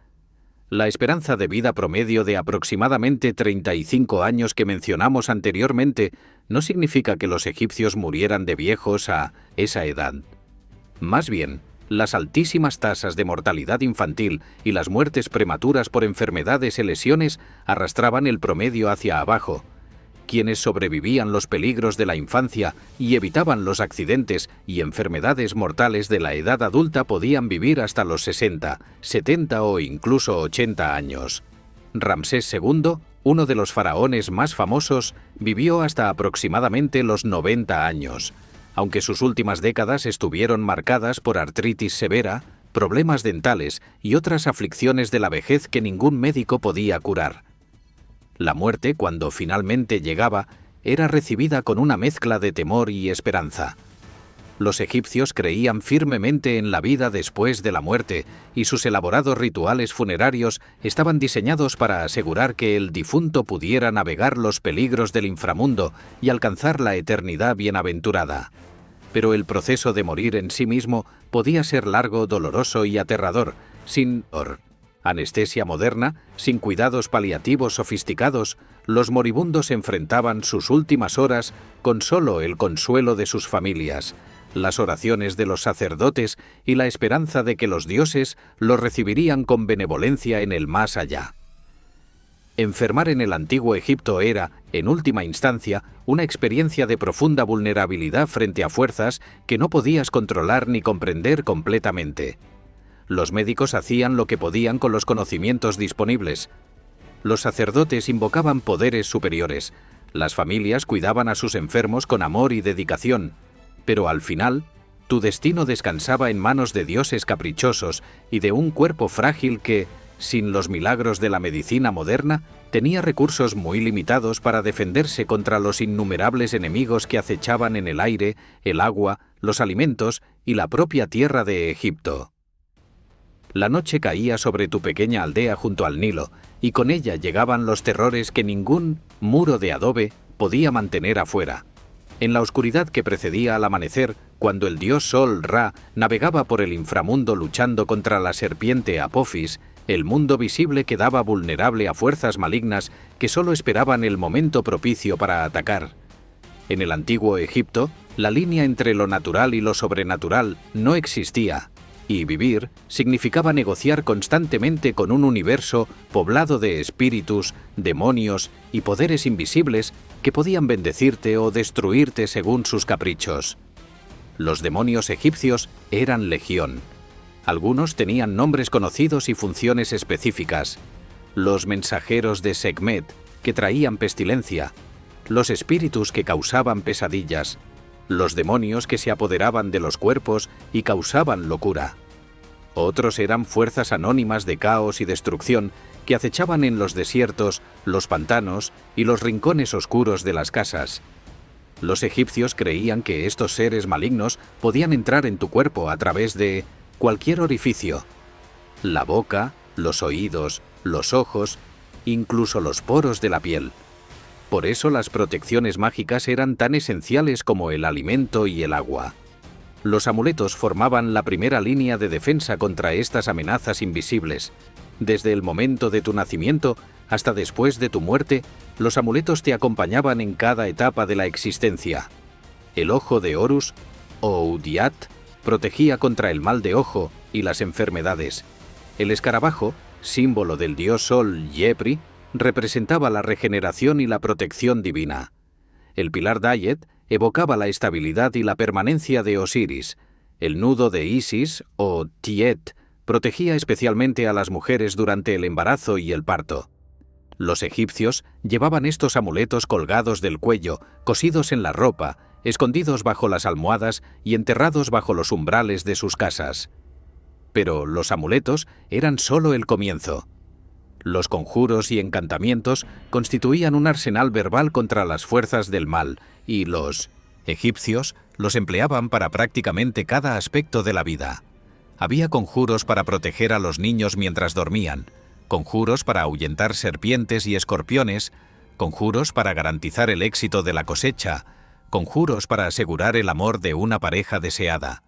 Speaker 1: La esperanza de vida promedio de aproximadamente 35 años que mencionamos anteriormente no significa que los egipcios murieran de viejos a esa edad. Más bien, las altísimas tasas de mortalidad infantil y las muertes prematuras por enfermedades y lesiones arrastraban el promedio hacia abajo. Quienes sobrevivían los peligros de la infancia y evitaban los accidentes y enfermedades mortales de la edad adulta podían vivir hasta los 60, 70 o incluso 80 años. Ramsés II, uno de los faraones más famosos, vivió hasta aproximadamente los 90 años. Aunque sus últimas décadas estuvieron marcadas por artritis severa, problemas dentales y otras aflicciones de la vejez que ningún médico podía curar. La muerte, cuando finalmente llegaba, era recibida con una mezcla de temor y esperanza. Los egipcios creían firmemente en la vida después de la muerte y sus elaborados rituales funerarios estaban diseñados para asegurar que el difunto pudiera navegar los peligros del inframundo y alcanzar la eternidad bienaventurada. Pero el proceso de morir en sí mismo podía ser largo, doloroso y aterrador, sin anestesia moderna, sin cuidados paliativos sofisticados. Los moribundos enfrentaban sus últimas horas con solo el consuelo de sus familias, las oraciones de los sacerdotes y la esperanza de que los dioses los recibirían con benevolencia en el más allá. Enfermar en el antiguo Egipto era, en última instancia, una experiencia de profunda vulnerabilidad frente a fuerzas que no podías controlar ni comprender completamente. Los médicos hacían lo que podían con los conocimientos disponibles. Los sacerdotes invocaban poderes superiores. Las familias cuidaban a sus enfermos con amor y dedicación. Pero al final, tu destino descansaba en manos de dioses caprichosos y de un cuerpo frágil que, sin los milagros de la medicina moderna, tenía recursos muy limitados para defenderse contra los innumerables enemigos que acechaban en el aire, el agua, los alimentos y la propia tierra de Egipto. La noche caía sobre tu pequeña aldea junto al Nilo, y con ella llegaban los terrores que ningún muro de adobe podía mantener afuera. En la oscuridad que precedía al amanecer, cuando el dios Sol Ra navegaba por el inframundo luchando contra la serpiente Apophis, el mundo visible quedaba vulnerable a fuerzas malignas que solo esperaban el momento propicio para atacar. En el antiguo Egipto, la línea entre lo natural y lo sobrenatural no existía, y vivir significaba negociar constantemente con un universo poblado de espíritus, demonios y poderes invisibles que podían bendecirte o destruirte según sus caprichos. Los demonios egipcios eran legión. Algunos tenían nombres conocidos y funciones específicas. Los mensajeros de Sekhmet, que traían pestilencia. Los espíritus que causaban pesadillas. Los demonios que se apoderaban de los cuerpos y causaban locura. Otros eran fuerzas anónimas de caos y destrucción que acechaban en los desiertos, los pantanos y los rincones oscuros de las casas. Los egipcios creían que estos seres malignos podían entrar en tu cuerpo a través de cualquier orificio: la boca, los oídos, los ojos, incluso los poros de la piel. Por eso las protecciones mágicas eran tan esenciales como el alimento y el agua. Los amuletos formaban la primera línea de defensa contra estas amenazas invisibles. Desde el momento de tu nacimiento hasta después de tu muerte, los amuletos te acompañaban en cada etapa de la existencia. El ojo de Horus, o Udiat, protegía contra el mal de ojo y las enfermedades. El escarabajo, símbolo del dios Sol Yepri, representaba la regeneración y la protección divina. El pilar Dayet evocaba la estabilidad y la permanencia de Osiris. El nudo de Isis, o Tiet, protegía especialmente a las mujeres durante el embarazo y el parto. Los egipcios llevaban estos amuletos colgados del cuello, cosidos en la ropa, escondidos bajo las almohadas y enterrados bajo los umbrales de sus casas. Pero los amuletos eran solo el comienzo. Los conjuros y encantamientos constituían un arsenal verbal contra las fuerzas del mal, y los Egipcios los empleaban para prácticamente cada aspecto de la vida. Había conjuros para proteger a los niños mientras dormían, conjuros para ahuyentar serpientes y escorpiones, conjuros para garantizar el éxito de la cosecha, conjuros para asegurar el amor de una pareja deseada,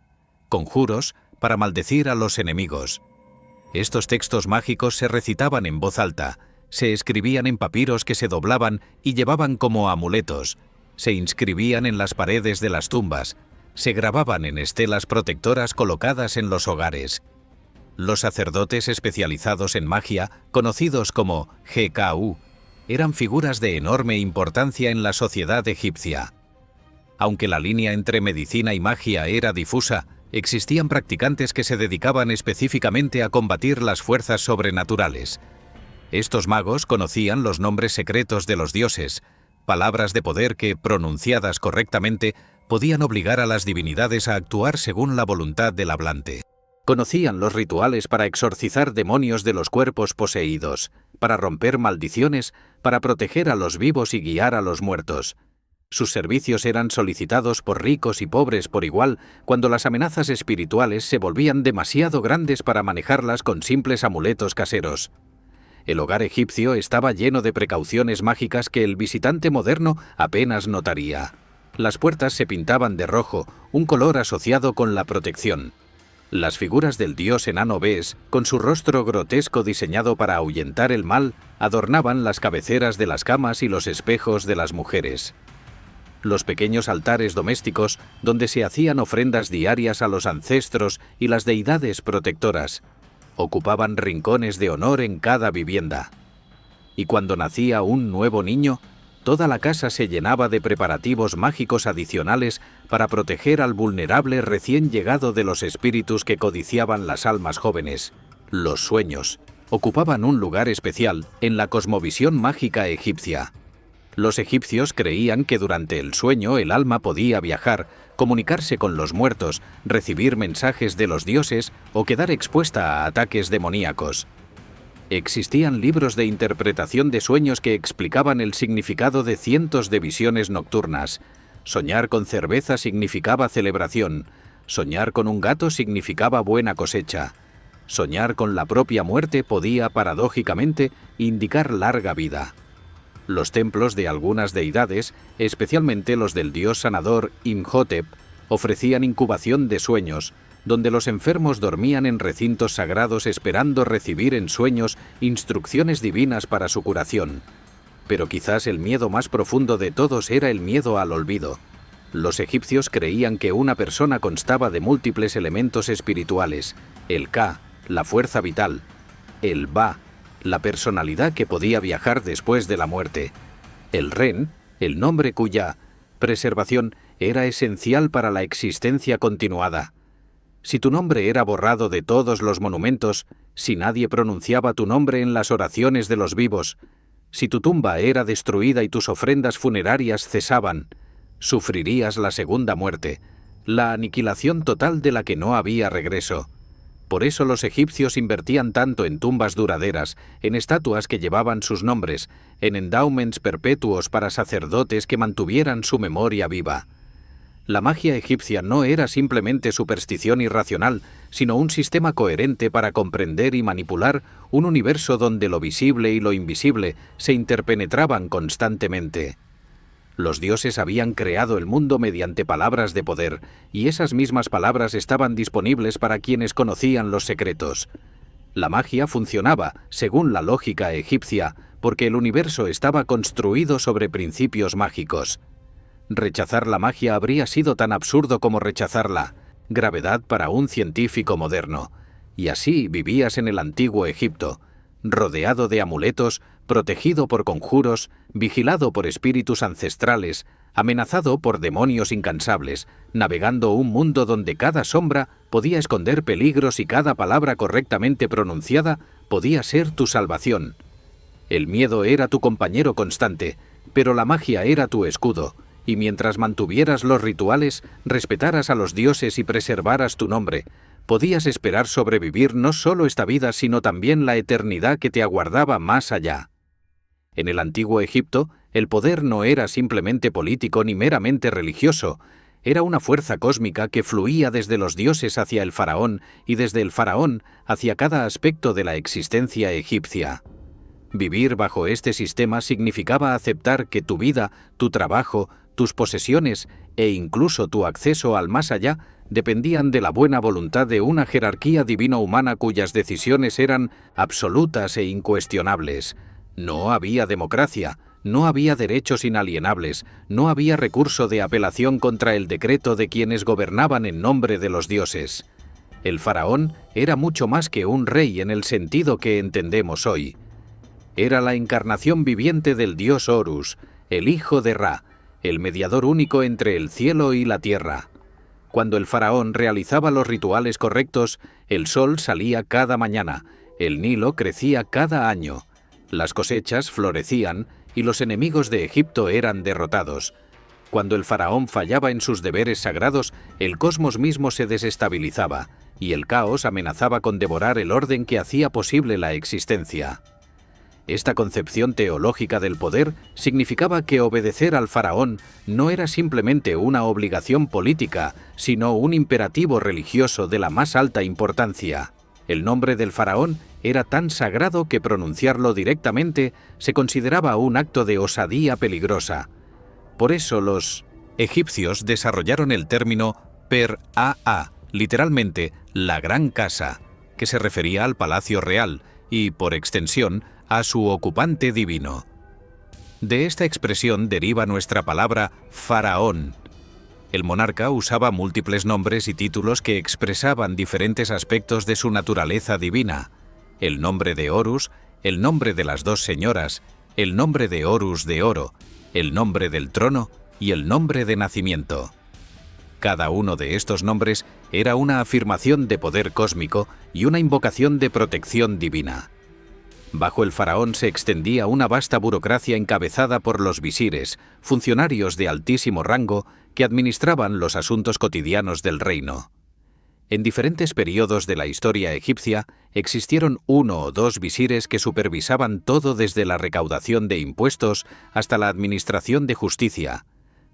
Speaker 1: conjuros para maldecir a los enemigos. Estos textos mágicos se recitaban en voz alta, se escribían en papiros que se doblaban y llevaban como amuletos, se inscribían en las paredes de las tumbas, se grababan en estelas protectoras colocadas en los hogares. Los sacerdotes especializados en magia, conocidos como GKU, eran figuras de enorme importancia en la sociedad egipcia. Aunque la línea entre medicina y magia era difusa, existían practicantes que se dedicaban específicamente a combatir las fuerzas sobrenaturales. Estos magos conocían los nombres secretos de los dioses, palabras de poder que, pronunciadas correctamente, podían obligar a las divinidades a actuar según la voluntad del hablante. Conocían los rituales para exorcizar demonios de los cuerpos poseídos, para romper maldiciones, para proteger a los vivos y guiar a los muertos. Sus servicios eran solicitados por ricos y pobres por igual cuando las amenazas espirituales se volvían demasiado grandes para manejarlas con simples amuletos caseros. El hogar egipcio estaba lleno de precauciones mágicas que el visitante moderno apenas notaría. Las puertas se pintaban de rojo, un color asociado con la protección. Las figuras del dios enano Bes, con su rostro grotesco diseñado para ahuyentar el mal, adornaban las cabeceras de las camas y los espejos de las mujeres. Los pequeños altares domésticos, donde se hacían ofrendas diarias a los ancestros y las deidades protectoras, ocupaban rincones de honor en cada vivienda. Y cuando nacía un nuevo niño, toda la casa se llenaba de preparativos mágicos adicionales para proteger al vulnerable recién llegado de los espíritus que codiciaban las almas jóvenes. Los sueños ocupaban un lugar especial en la cosmovisión mágica egipcia. Los egipcios creían que durante el sueño el alma podía viajar, comunicarse con los muertos, recibir mensajes de los dioses o quedar expuesta a ataques demoníacos. Existían libros de interpretación de sueños que explicaban el significado de cientos de visiones nocturnas. Soñar con cerveza significaba celebración. Soñar con un gato significaba buena cosecha. Soñar con la propia muerte podía, paradójicamente, indicar larga vida. Los templos de algunas deidades, especialmente los del dios sanador Imhotep, ofrecían incubación de sueños, donde los enfermos dormían en recintos sagrados esperando recibir en sueños instrucciones divinas para su curación. Pero quizás el miedo más profundo de todos era el miedo al olvido. Los egipcios creían que una persona constaba de múltiples elementos espirituales: el Ka, la fuerza vital; el Ba, la personalidad que podía viajar después de la muerte; el Ren, el nombre cuya preservación era esencial para la existencia continuada. Si tu nombre era borrado de todos los monumentos, si nadie pronunciaba tu nombre en las oraciones de los vivos, si tu tumba era destruida y tus ofrendas funerarias cesaban, sufrirías la segunda muerte, la aniquilación total de la que no había regreso. Por eso los egipcios invertían tanto en tumbas duraderas, en estatuas que llevaban sus nombres, en endowments perpetuos para sacerdotes que mantuvieran su memoria viva. La magia egipcia no era simplemente superstición irracional, sino un sistema coherente para comprender y manipular un universo donde lo visible y lo invisible se interpenetraban constantemente. Los dioses habían creado el mundo mediante palabras de poder, y esas mismas palabras estaban disponibles para quienes conocían los secretos. La magia funcionaba, según la lógica egipcia, porque el universo estaba construido sobre principios mágicos. Rechazar la magia habría sido tan absurdo como rechazarla, gravedad para un científico moderno. Y así vivías en el antiguo Egipto, rodeado de amuletos, protegido por conjuros, vigilado por espíritus ancestrales, amenazado por demonios incansables, navegando un mundo donde cada sombra podía esconder peligros y cada palabra correctamente pronunciada podía ser tu salvación. El miedo era tu compañero constante, pero la magia era tu escudo, y mientras mantuvieras los rituales, respetaras a los dioses y preservaras tu nombre, podías esperar sobrevivir no solo esta vida, sino también la eternidad que te aguardaba más allá. En el antiguo Egipto, El poder no era simplemente político ni meramente religioso, era una fuerza cósmica que fluía desde los dioses hacia el faraón y desde el faraón hacia cada aspecto de la existencia egipcia. Vivir bajo este sistema significaba aceptar que tu vida, tu trabajo, tus posesiones e incluso tu acceso al más allá dependían de la buena voluntad de una jerarquía divino-humana cuyas decisiones eran absolutas e incuestionables. No había democracia, no había derechos inalienables, no había recurso de apelación contra el decreto de quienes gobernaban en nombre de los dioses. El faraón era mucho más que un rey en el sentido que entendemos hoy. Era la encarnación viviente del dios Horus, el hijo de Ra, el mediador único entre el cielo y la tierra. Cuando el faraón realizaba los rituales correctos, el sol salía cada mañana, el Nilo crecía cada año, las cosechas florecían y los enemigos de Egipto eran derrotados. Cuando el faraón fallaba en sus deberes sagrados, el cosmos mismo se desestabilizaba y el caos amenazaba con devorar el orden que hacía posible la existencia. Esta concepción teológica del poder significaba que obedecer al faraón no era simplemente una obligación política, sino un imperativo religioso de la más alta importancia. El nombre del faraón era tan sagrado que pronunciarlo directamente se consideraba un acto de osadía peligrosa. Por eso los egipcios desarrollaron el término Per-A-A, literalmente la gran casa, que se refería al palacio real y, por extensión, a su ocupante divino. De esta expresión deriva nuestra palabra faraón. El monarca usaba múltiples nombres y títulos que expresaban diferentes aspectos de su naturaleza divina. El nombre de Horus, el nombre de las dos señoras, el nombre de Horus de oro, el nombre del trono y el nombre de nacimiento. Cada uno de estos nombres era una afirmación de poder cósmico y una invocación de protección divina. Bajo el faraón se extendía una vasta burocracia encabezada por los visires, funcionarios de altísimo rango que administraban los asuntos cotidianos del reino. En diferentes periodos de la historia egipcia existieron uno o dos visires que supervisaban todo desde la recaudación de impuestos hasta la administración de justicia,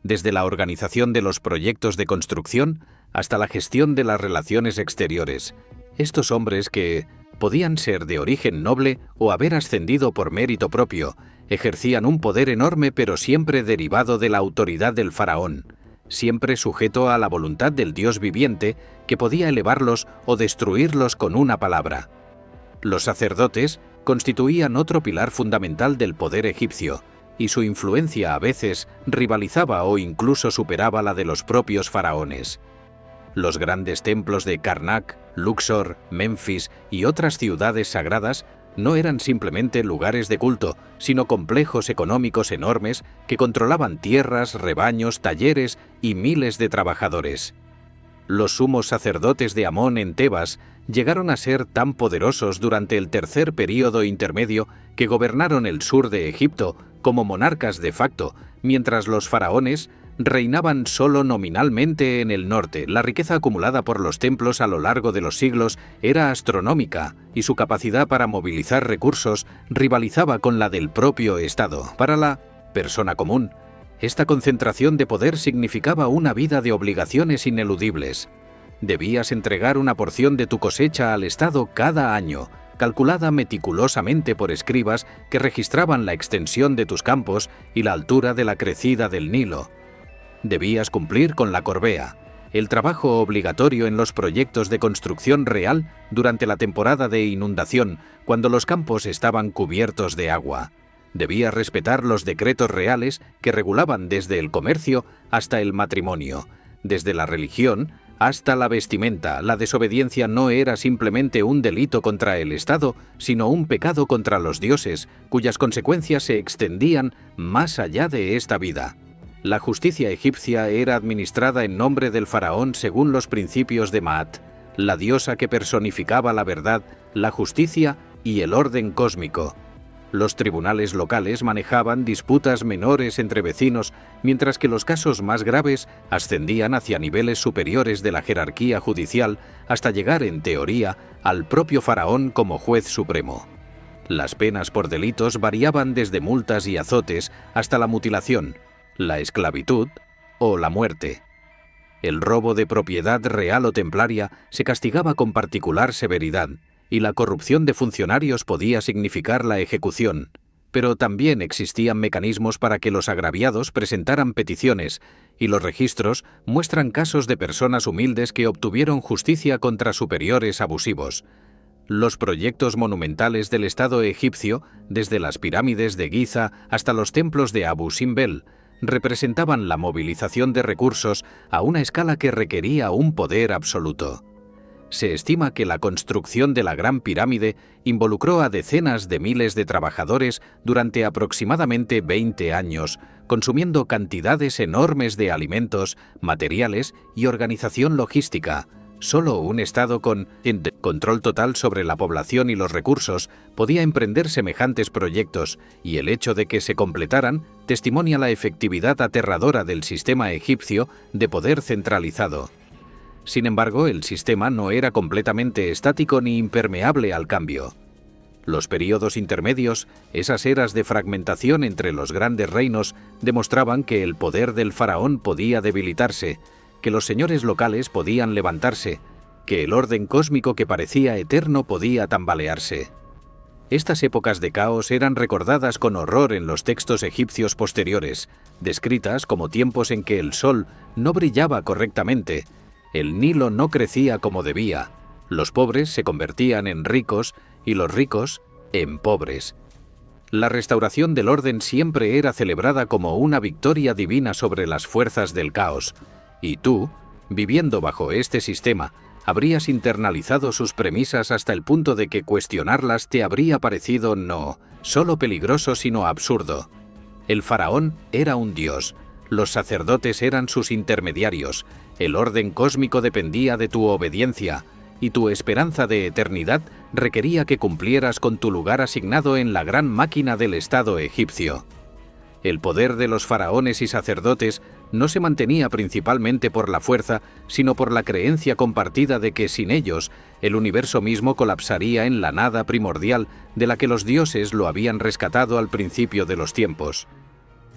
Speaker 1: desde la organización de los proyectos de construcción hasta la gestión de las relaciones exteriores. Estos hombres que podían ser de origen noble o haber ascendido por mérito propio, ejercían un poder enorme pero siempre derivado de la autoridad del faraón, siempre sujeto a la voluntad del Dios viviente que podía elevarlos o destruirlos con una palabra. Los sacerdotes constituían otro pilar fundamental del poder egipcio, y su influencia a veces rivalizaba o incluso superaba la de los propios faraones. Los grandes templos de Karnak, Luxor, Memphis y otras ciudades sagradas no eran simplemente lugares de culto, sino complejos económicos enormes que controlaban tierras, rebaños, talleres y miles de trabajadores. Los sumos sacerdotes de Amón en Tebas llegaron a ser tan poderosos durante el tercer período intermedio que gobernaron el sur de Egipto como monarcas de facto, mientras los faraones reinaban solo nominalmente en el norte. La riqueza acumulada por los templos a lo largo de los siglos era astronómica y su capacidad para movilizar recursos rivalizaba con la del propio Estado. Para la persona común, esta concentración de poder significaba una vida de obligaciones ineludibles. Debías entregar una porción de tu cosecha al Estado cada año, calculada meticulosamente por escribas que registraban la extensión de tus campos y la altura de la crecida del Nilo. Debías cumplir con la corvea, el trabajo obligatorio en los proyectos de construcción real durante la temporada de inundación, cuando los campos estaban cubiertos de agua. Debías respetar los decretos reales que regulaban desde el comercio hasta el matrimonio, desde la religión hasta la vestimenta. La desobediencia no era simplemente un delito contra el Estado, sino un pecado contra los dioses, cuyas consecuencias se extendían más allá de esta vida. La justicia egipcia era administrada en nombre del faraón según los principios de Maat, la diosa que personificaba la verdad, la justicia y el orden cósmico. Los tribunales locales manejaban disputas menores entre vecinos, mientras que los casos más graves ascendían hacia niveles superiores de la jerarquía judicial hasta llegar, en teoría, al propio faraón como juez supremo. Las penas por delitos variaban desde multas y azotes hasta la mutilación, la esclavitud o la muerte. El robo de propiedad real o templaria se castigaba con particular severidad, y la corrupción de funcionarios podía significar la ejecución, pero también existían mecanismos para que los agraviados presentaran peticiones, y los registros muestran casos de personas humildes que obtuvieron justicia contra superiores abusivos. Los proyectos monumentales del Estado egipcio, desde las pirámides de Giza hasta los templos de Abu Simbel, representaban la movilización de recursos a una escala que requería un poder absoluto. Se estima que la construcción de la Gran Pirámide involucró a decenas de miles de trabajadores durante aproximadamente 20 años, consumiendo cantidades enormes de alimentos, materiales y organización logística. Solo un Estado con control total sobre la población y los recursos podía emprender semejantes proyectos, y el hecho de que se completaran testimonia la efectividad aterradora del sistema egipcio de poder centralizado. Sin embargo, el sistema no era completamente estático ni impermeable al cambio. Los períodos intermedios, esas eras de fragmentación entre los grandes reinos, demostraban que el poder del faraón podía debilitarse, que los señores locales podían levantarse, que el orden cósmico que parecía eterno podía tambalearse. Estas épocas de caos eran recordadas con horror en los textos egipcios posteriores, descritas como tiempos en que el sol no brillaba correctamente, el Nilo no crecía como debía, los pobres se convertían en ricos y los ricos en pobres. La restauración del orden siempre era celebrada como una victoria divina sobre las fuerzas del caos, y tú, viviendo bajo este sistema, habrías internalizado sus premisas hasta el punto de que cuestionarlas te habría parecido no solo peligroso sino absurdo. El faraón era un dios, los sacerdotes eran sus intermediarios, el orden cósmico dependía de tu obediencia, y tu esperanza de eternidad requería que cumplieras con tu lugar asignado en la gran máquina del Estado egipcio. El poder de los faraones y sacerdotes no se mantenía principalmente por la fuerza, sino por la creencia compartida de que sin ellos el universo mismo colapsaría en la nada primordial de la que los dioses lo habían rescatado al principio de los tiempos.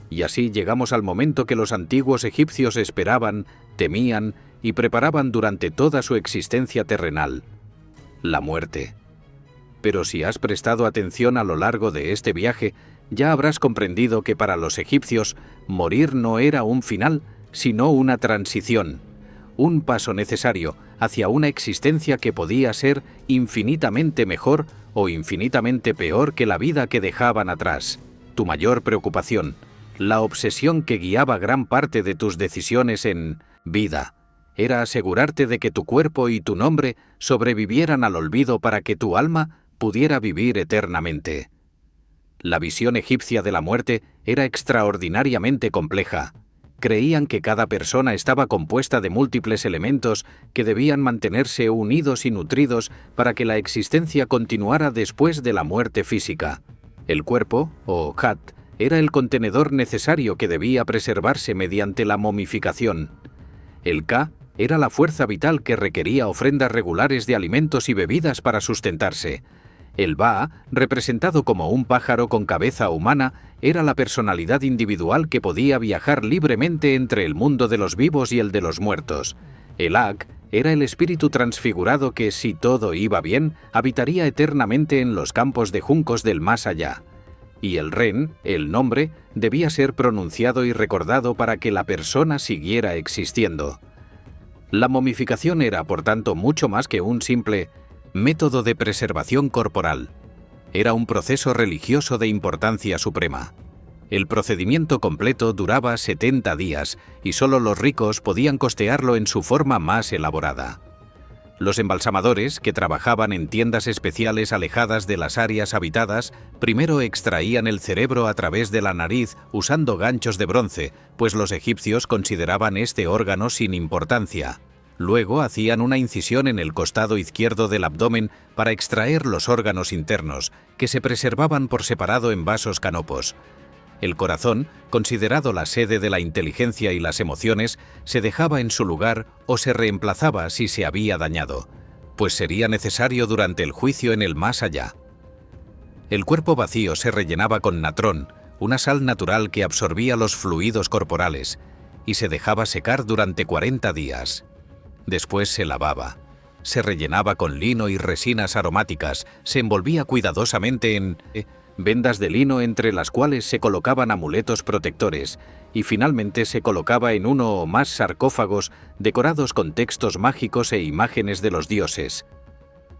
Speaker 1: Y así llegamos al momento que los antiguos egipcios esperaban, temían y preparaban durante toda su existencia terrenal: la muerte. Pero si has prestado atención a lo largo de este viaje, ya habrás comprendido que para los egipcios morir no era un final, sino una transición, un paso necesario hacia una existencia que podía ser infinitamente mejor o infinitamente peor que la vida que dejaban atrás. Tu mayor preocupación, la obsesión que guiaba gran parte de tus decisiones en vida, era asegurarte de que tu cuerpo y tu nombre sobrevivieran al olvido para que tu alma pudiera vivir eternamente. La visión egipcia de la muerte era extraordinariamente compleja. Creían que cada persona estaba compuesta de múltiples elementos que debían mantenerse unidos y nutridos para que la existencia continuara después de la muerte física. El cuerpo, o Khat, era el contenedor necesario que debía preservarse mediante la momificación. El Ka era la fuerza vital que requería ofrendas regulares de alimentos y bebidas para sustentarse. El Ba, representado como un pájaro con cabeza humana, era la personalidad individual que podía viajar libremente entre el mundo de los vivos y el de los muertos. El Ak era el espíritu transfigurado que, si todo iba bien, habitaría eternamente en los campos de juncos del más allá. Y el Ren, el nombre, debía ser pronunciado y recordado para que la persona siguiera existiendo. La momificación era, por tanto, mucho más que un simple método de preservación corporal. Era un proceso religioso de importancia suprema. El procedimiento completo duraba 70 días y solo los ricos podían costearlo en su forma más elaborada. Los embalsamadores, que trabajaban en tiendas especiales alejadas de las áreas habitadas, primero extraían el cerebro a través de la nariz usando ganchos de bronce, pues los egipcios consideraban este órgano sin importancia. Luego hacían una incisión en el costado izquierdo del abdomen para extraer los órganos internos, que se preservaban por separado en vasos canopos. El corazón, considerado la sede de la inteligencia y las emociones, se dejaba en su lugar o se reemplazaba si se había dañado, pues sería necesario durante el juicio en el más allá. El cuerpo vacío se rellenaba con natrón, una sal natural que absorbía los fluidos corporales, y se dejaba secar durante 40 días. Después se lavaba. Se rellenaba con lino y resinas aromáticas, se envolvía cuidadosamente en vendas de lino entre las cuales se colocaban amuletos protectores, y finalmente se colocaba en uno o más sarcófagos decorados con textos mágicos e imágenes de los dioses.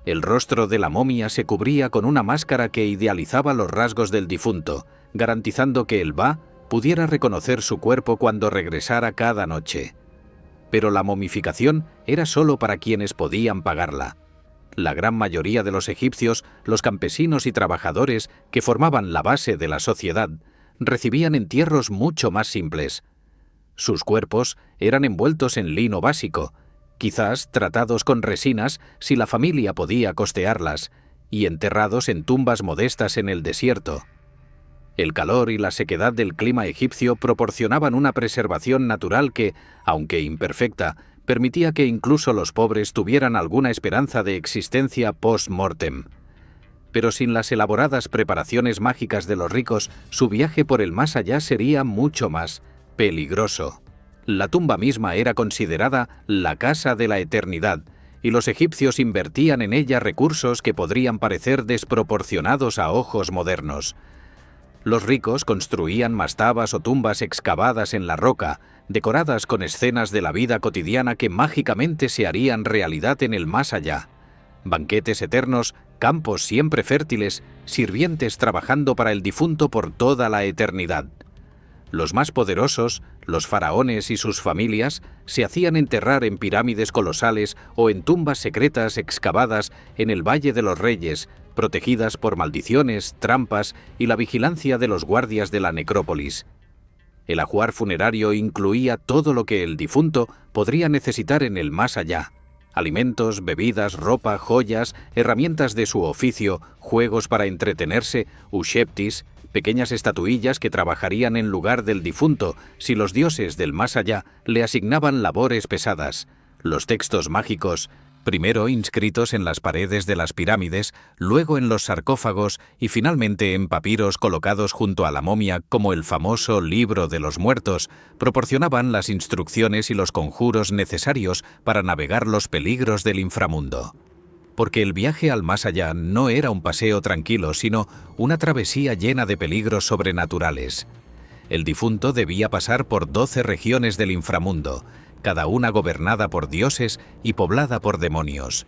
Speaker 1: El rostro de la momia se cubría con una máscara que idealizaba los rasgos del difunto, garantizando que el Ba pudiera reconocer su cuerpo cuando regresara cada noche. Pero la momificación era solo para quienes podían pagarla. La gran mayoría de los egipcios, los campesinos y trabajadores que formaban la base de la sociedad, recibían entierros mucho más simples. Sus cuerpos eran envueltos en lino básico, quizás tratados con resinas si la familia podía costearlas, y enterrados en tumbas modestas en el desierto. El calor y la sequedad del clima egipcio proporcionaban una preservación natural que, aunque imperfecta, permitía que incluso los pobres tuvieran alguna esperanza de existencia post-mortem. Pero sin las elaboradas preparaciones mágicas de los ricos, su viaje por el más allá sería mucho más peligroso. La tumba misma era considerada la casa de la eternidad, y los egipcios invertían en ella recursos que podrían parecer desproporcionados a ojos modernos. Los ricos construían mastabas o tumbas excavadas en la roca, decoradas con escenas de la vida cotidiana que mágicamente se harían realidad en el más allá. Banquetes eternos, campos siempre fértiles, sirvientes trabajando para el difunto por toda la eternidad. Los más poderosos, los faraones y sus familias, se hacían enterrar en pirámides colosales o en tumbas secretas excavadas en el Valle de los Reyes, protegidas por maldiciones, trampas y la vigilancia de los guardias de la necrópolis. El ajuar funerario incluía todo lo que el difunto podría necesitar en el más allá: alimentos, bebidas, ropa, joyas, herramientas de su oficio, juegos para entretenerse, usheptis, pequeñas estatuillas que trabajarían en lugar del difunto si los dioses del más allá le asignaban labores pesadas, los textos mágicos, primero inscritos en las paredes de las pirámides, luego en los sarcófagos y finalmente en papiros colocados junto a la momia como el famoso Libro de los Muertos, proporcionaban las instrucciones y los conjuros necesarios para navegar los peligros del inframundo. Porque el viaje al más allá no era un paseo tranquilo, sino una travesía llena de peligros sobrenaturales. El difunto debía pasar por 12 regiones del inframundo, cada una gobernada por dioses y poblada por demonios.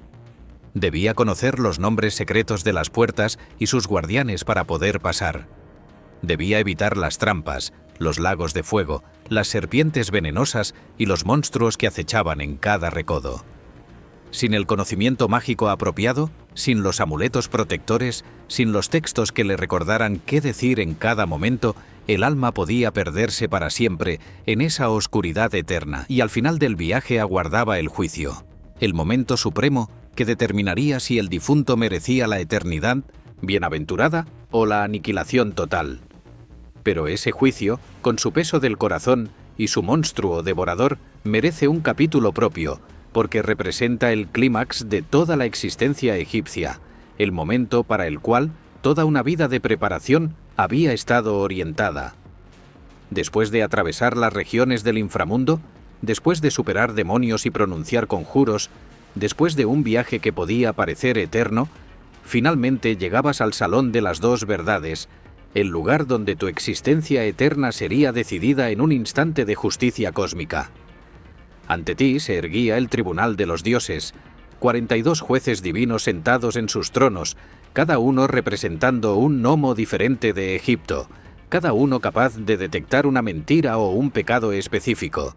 Speaker 1: Debía conocer los nombres secretos de las puertas y sus guardianes para poder pasar. Debía evitar las trampas, los lagos de fuego, las serpientes venenosas y los monstruos que acechaban en cada recodo. Sin el conocimiento mágico apropiado, sin los amuletos protectores, sin los textos que le recordaran qué decir en cada momento, el alma podía perderse para siempre en esa oscuridad eterna, y al final del viaje aguardaba el juicio, el momento supremo que determinaría si el difunto merecía la eternidad bienaventurada o la aniquilación total. Pero ese juicio, con su peso del corazón y su monstruo devorador, merece un capítulo propio, porque representa el clímax de toda la existencia egipcia, el momento para el cual toda una vida de preparación había estado orientada. Después de atravesar las regiones del inframundo, después de superar demonios y pronunciar conjuros, después de un viaje que podía parecer eterno, finalmente llegabas al Salón de las Dos Verdades, el lugar donde tu existencia eterna sería decidida en un instante de justicia cósmica. Ante ti se erguía el tribunal de los dioses, 42 jueces divinos sentados en sus tronos, cada uno representando un gnomo diferente de Egipto, cada uno capaz de detectar una mentira o un pecado específico.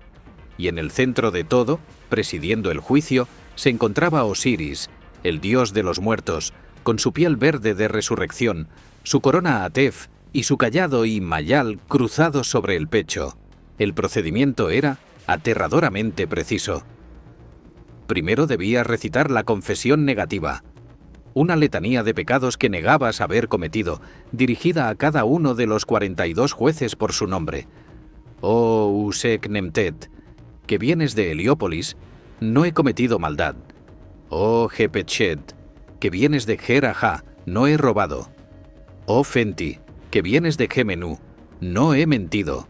Speaker 1: Y en el centro de todo, presidiendo el juicio, se encontraba Osiris, el dios de los muertos, con su piel verde de resurrección, su corona Atef y su cayado y mayal cruzados sobre el pecho. El procedimiento era aterradoramente preciso. Primero debías recitar la confesión negativa, una letanía de pecados que negabas haber cometido, dirigida a cada uno de los 42 jueces por su nombre. Oh Useknemtet, que vienes de Heliópolis, no he cometido maldad. Oh Hepetchet, que vienes de Gerajá, no he robado. Oh Fenty, que vienes de Gemenú, no he mentido.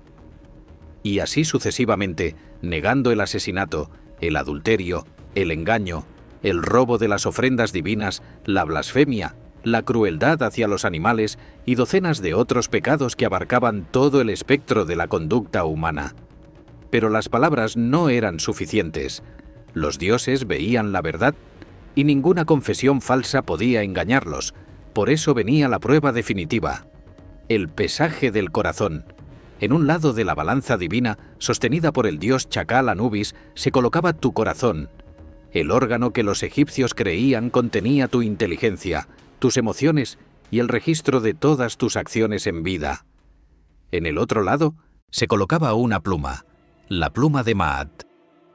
Speaker 1: Y así sucesivamente, negando el asesinato, el adulterio, el engaño, el robo de las ofrendas divinas, la blasfemia, la crueldad hacia los animales y docenas de otros pecados que abarcaban todo el espectro de la conducta humana. Pero las palabras no eran suficientes. Los dioses veían la verdad y ninguna confesión falsa podía engañarlos. Por eso venía la prueba definitiva, el pesaje del corazón. En un lado de la balanza divina, sostenida por el dios chacal Anubis, se colocaba tu corazón. El órgano que los egipcios creían contenía tu inteligencia, tus emociones y el registro de todas tus acciones en vida. En el otro lado se colocaba una pluma, la pluma de Maat,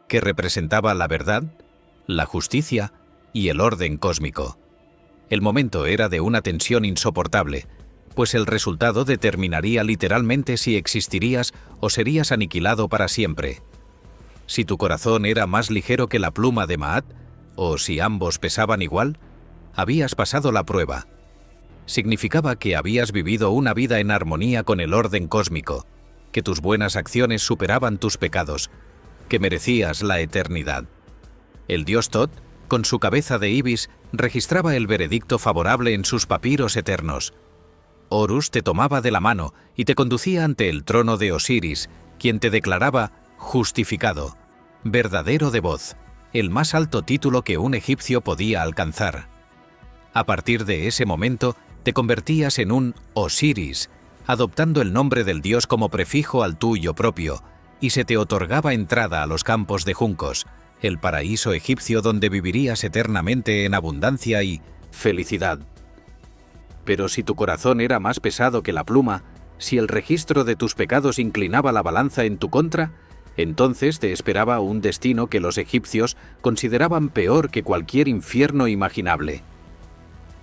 Speaker 1: que representaba la verdad, la justicia y el orden cósmico. El momento era de una tensión insoportable, pues el resultado determinaría literalmente si existirías o serías aniquilado para siempre. Si tu corazón era más ligero que la pluma de Maat, o si ambos pesaban igual, habías pasado la prueba. Significaba que habías vivido una vida en armonía con el orden cósmico, que tus buenas acciones superaban tus pecados, que merecías la eternidad. El dios Tot, con su cabeza de ibis, registraba el veredicto favorable en sus papiros eternos. Horus te tomaba de la mano y te conducía ante el trono de Osiris, quien te declaraba justificado, verdadero de voz, el más alto título que un egipcio podía alcanzar. A partir de ese momento, te convertías en un Osiris, adoptando el nombre del dios como prefijo al tuyo propio, y se te otorgaba entrada a los campos de juncos, el paraíso egipcio donde vivirías eternamente en abundancia y felicidad. Pero si tu corazón era más pesado que la pluma, si el registro de tus pecados inclinaba la balanza en tu contra, entonces te esperaba un destino que los egipcios consideraban peor que cualquier infierno imaginable.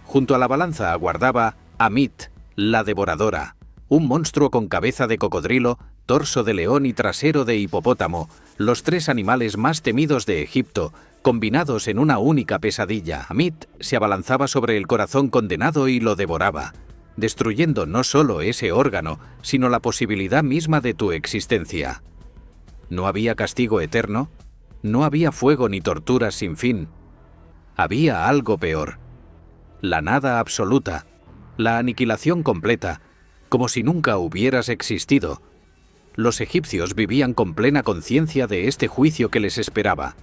Speaker 1: Junto a la balanza aguardaba Amit, la devoradora, un monstruo con cabeza de cocodrilo, torso de león y trasero de hipopótamo, los tres animales más temidos de Egipto, combinados en una única pesadilla. Amit se abalanzaba sobre el corazón condenado y lo devoraba, destruyendo no solo ese órgano, sino la posibilidad misma de tu existencia. No había castigo eterno, no había fuego ni torturas sin fin. Había algo peor. La nada absoluta, la aniquilación completa, como si nunca hubieras existido. Los egipcios vivían con plena conciencia de este juicio que les esperaba.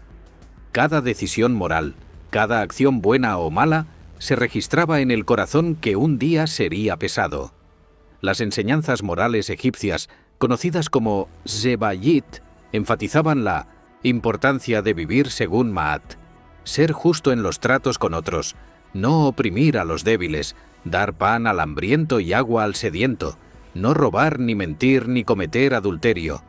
Speaker 1: Cada decisión moral, cada acción buena o mala, se registraba en el corazón que un día sería pesado. Las enseñanzas morales egipcias, conocidas como Zebayit, enfatizaban la importancia de vivir según Maat, ser justo en los tratos con otros, no oprimir a los débiles, dar pan al hambriento y agua al sediento, no robar, ni mentir, ni cometer adulterio.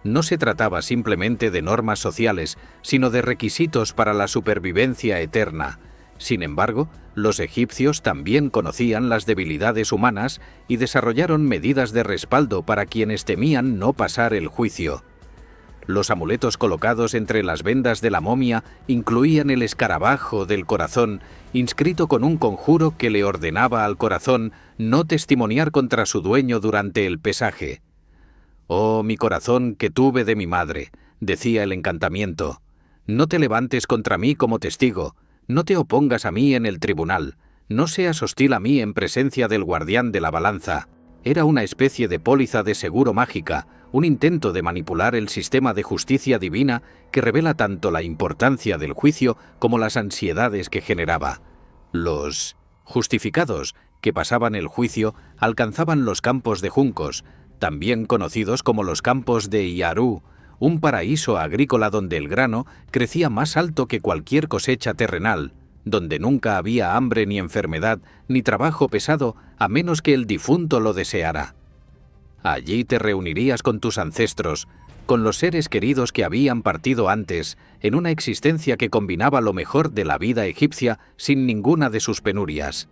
Speaker 1: No se trataba simplemente de normas sociales, sino de requisitos para la supervivencia eterna. Sin embargo, los egipcios también conocían las debilidades humanas y desarrollaron medidas de respaldo para quienes temían no pasar el juicio. Los amuletos colocados entre las vendas de la momia incluían el escarabajo del corazón, inscrito con un conjuro que le ordenaba al corazón no testimoniar contra su dueño durante el pesaje. «Oh, mi corazón que tuve de mi madre», decía el encantamiento, «no te levantes contra mí como testigo, no te opongas a mí en el tribunal, no seas hostil a mí en presencia del guardián de la balanza». Era una especie de póliza de seguro mágica, un intento de manipular el sistema de justicia divina que revela tanto la importancia del juicio como las ansiedades que generaba. Los justificados que pasaban el juicio alcanzaban los campos de juncos, también conocidos como los campos de Yarú, un paraíso agrícola donde el grano crecía más alto que cualquier cosecha terrenal, donde nunca había hambre ni enfermedad, ni trabajo pesado, a menos que el difunto lo deseara. Allí te reunirías con tus ancestros, con los seres queridos que habían partido antes, en una existencia que combinaba lo mejor de la vida egipcia sin ninguna de sus penurias.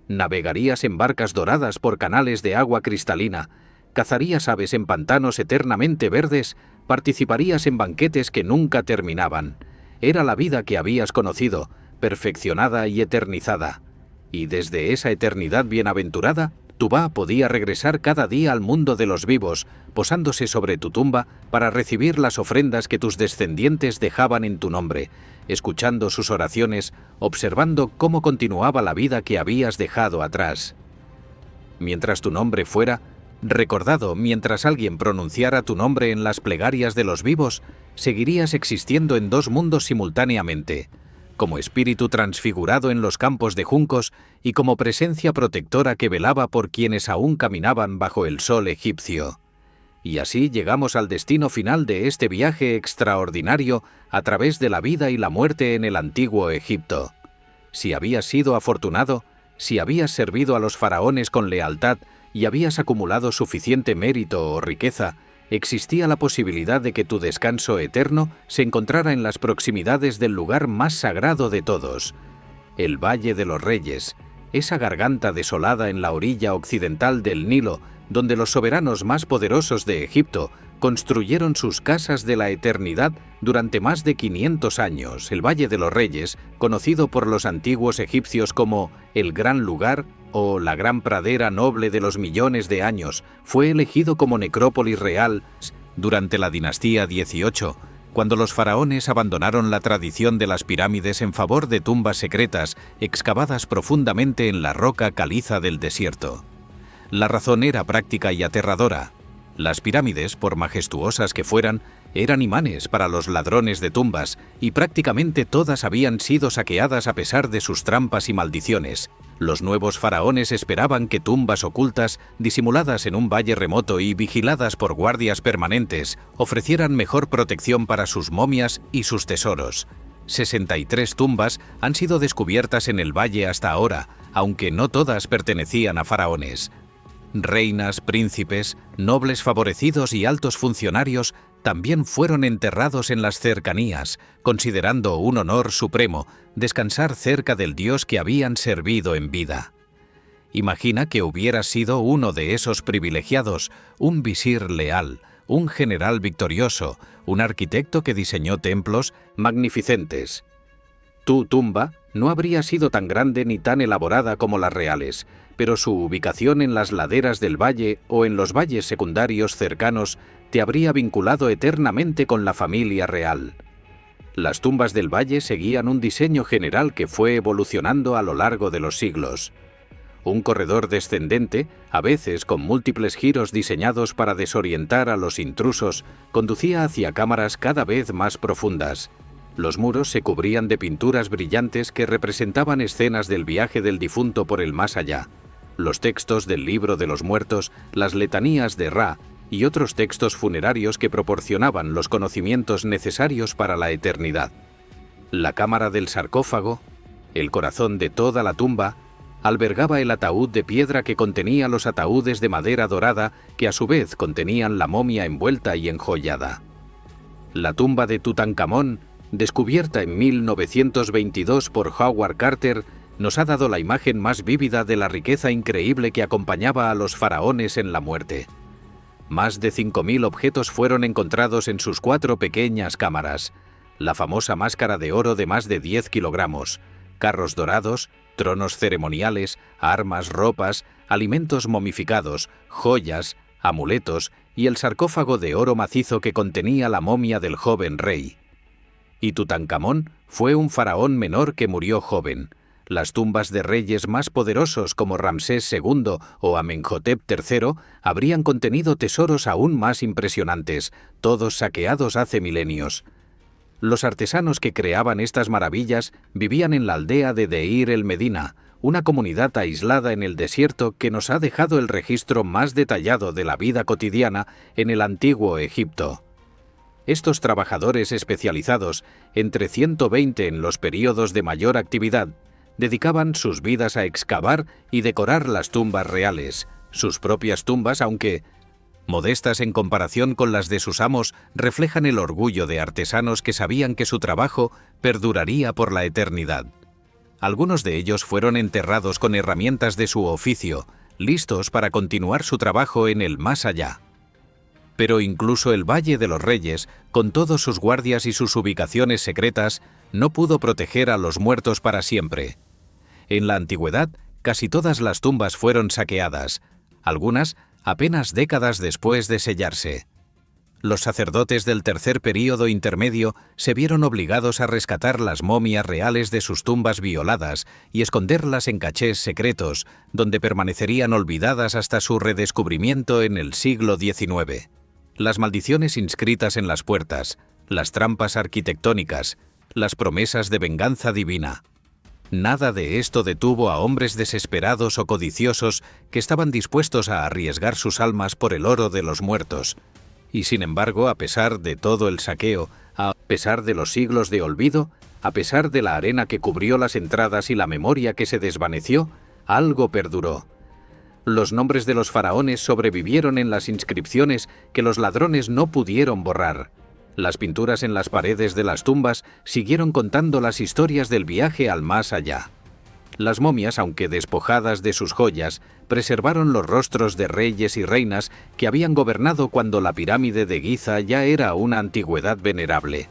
Speaker 1: Navegarías en barcas doradas por canales de agua cristalina, cazarías aves en pantanos eternamente verdes, participarías en banquetes que nunca terminaban. Era la vida que habías conocido, perfeccionada y eternizada. Y desde esa eternidad bienaventurada, Tubá podía regresar cada día al mundo de los vivos, posándose sobre tu tumba para recibir las ofrendas que tus descendientes dejaban en tu nombre, escuchando sus oraciones, observando cómo continuaba la vida que habías dejado atrás. Mientras tu nombre fuera recordado, mientras alguien pronunciara tu nombre en las plegarias de los vivos, seguirías existiendo en dos mundos simultáneamente, como espíritu transfigurado en los campos de juncos y como presencia protectora que velaba por quienes aún caminaban bajo el sol egipcio. Y así llegamos al destino final de este viaje extraordinario a través de la vida y la muerte en el antiguo Egipto. Si habías sido afortunado, si habías servido a los faraones con lealtad y habías acumulado suficiente mérito o riqueza, existía la posibilidad de que tu descanso eterno se encontrara en las proximidades del lugar más sagrado de todos, el Valle de los Reyes, esa garganta desolada en la orilla occidental del Nilo, donde los soberanos más poderosos de Egipto construyeron sus casas de la eternidad durante más de 500 años. El Valle de los Reyes, conocido por los antiguos egipcios como el Gran Lugar o la Gran Pradera Noble de los millones de años, fue elegido como necrópolis real durante la dinastía 18, cuando los faraones abandonaron la tradición de las pirámides en favor de tumbas secretas excavadas profundamente en la roca caliza del desierto. La razón era práctica y aterradora. Las pirámides, por majestuosas que fueran, eran imanes para los ladrones de tumbas, y prácticamente todas habían sido saqueadas a pesar de sus trampas y maldiciones. Los nuevos faraones esperaban que tumbas ocultas, disimuladas en un valle remoto y vigiladas por guardias permanentes, ofrecieran mejor protección para sus momias y sus tesoros. 63 tumbas han sido descubiertas en el valle hasta ahora, aunque no todas pertenecían a faraones. Reinas, príncipes, nobles favorecidos y altos funcionarios también fueron enterrados en las cercanías, considerando un honor supremo descansar cerca del dios que habían servido en vida. Imagina que hubieras sido uno de esos privilegiados, un visir leal, un general victorioso, un arquitecto que diseñó templos magnificentes. Tu tumba no habría sido tan grande ni tan elaborada como las reales, pero su ubicación en las laderas del valle o en los valles secundarios cercanos te habría vinculado eternamente con la familia real. Las tumbas del valle seguían un diseño general que fue evolucionando a lo largo de los siglos. Un corredor descendente, a veces con múltiples giros diseñados para desorientar a los intrusos, conducía hacia cámaras cada vez más profundas. Los muros se cubrían de pinturas brillantes que representaban escenas del viaje del difunto por el más allá. Los textos del libro de los muertos, las letanías de Ra y otros textos funerarios que proporcionaban los conocimientos necesarios para la eternidad. La cámara del sarcófago, el corazón de toda la tumba, albergaba el ataúd de piedra que contenía los ataúdes de madera dorada que a su vez contenían la momia envuelta y enjollada. La tumba de Tutankamón, descubierta en 1922 por Howard Carter, nos ha dado la imagen más vívida de la riqueza increíble que acompañaba a los faraones en la muerte. Más de 5.000 objetos fueron encontrados en sus 4 pequeñas cámaras. La famosa máscara de oro de más de 10 kilogramos, carros dorados, tronos ceremoniales, armas, ropas, alimentos momificados, joyas, amuletos y el sarcófago de oro macizo que contenía la momia del joven rey. Y Tutankamón fue un faraón menor que murió joven. Las tumbas de reyes más poderosos como Ramsés II o Amenhotep III habrían contenido tesoros aún más impresionantes, todos saqueados hace milenios. Los artesanos que creaban estas maravillas vivían en la aldea de Deir el Medina, una comunidad aislada en el desierto que nos ha dejado el registro más detallado de la vida cotidiana en el antiguo Egipto. Estos trabajadores especializados, entre 120 en los períodos de mayor actividad, dedicaban sus vidas a excavar y decorar las tumbas reales, sus propias tumbas, aunque modestas en comparación con las de sus amos, reflejan el orgullo de artesanos que sabían que su trabajo perduraría por la eternidad. Algunos de ellos fueron enterrados con herramientas de su oficio, listos para continuar su trabajo en el más allá. Pero incluso el Valle de los Reyes, con todos sus guardias y sus ubicaciones secretas, no pudo proteger a los muertos para siempre. En la antigüedad, casi todas las tumbas fueron saqueadas, algunas apenas décadas después de sellarse. Los sacerdotes del tercer período intermedio se vieron obligados a rescatar las momias reales de sus tumbas violadas y esconderlas en cachés secretos, donde permanecerían olvidadas hasta su redescubrimiento en el siglo XIX. Las maldiciones inscritas en las puertas, las trampas arquitectónicas, las promesas de venganza divina. Nada de esto detuvo a hombres desesperados o codiciosos que estaban dispuestos a arriesgar sus almas por el oro de los muertos. Y sin embargo, a pesar de todo el saqueo, a pesar de los siglos de olvido, a pesar de la arena que cubrió las entradas y la memoria que se desvaneció, algo perduró. Los nombres de los faraones sobrevivieron en las inscripciones que los ladrones no pudieron borrar. Las pinturas en las paredes de las tumbas siguieron contando las historias del viaje al más allá. Las momias, aunque despojadas de sus joyas, preservaron los rostros de reyes y reinas que habían gobernado cuando la pirámide de Giza ya era una antigüedad venerable.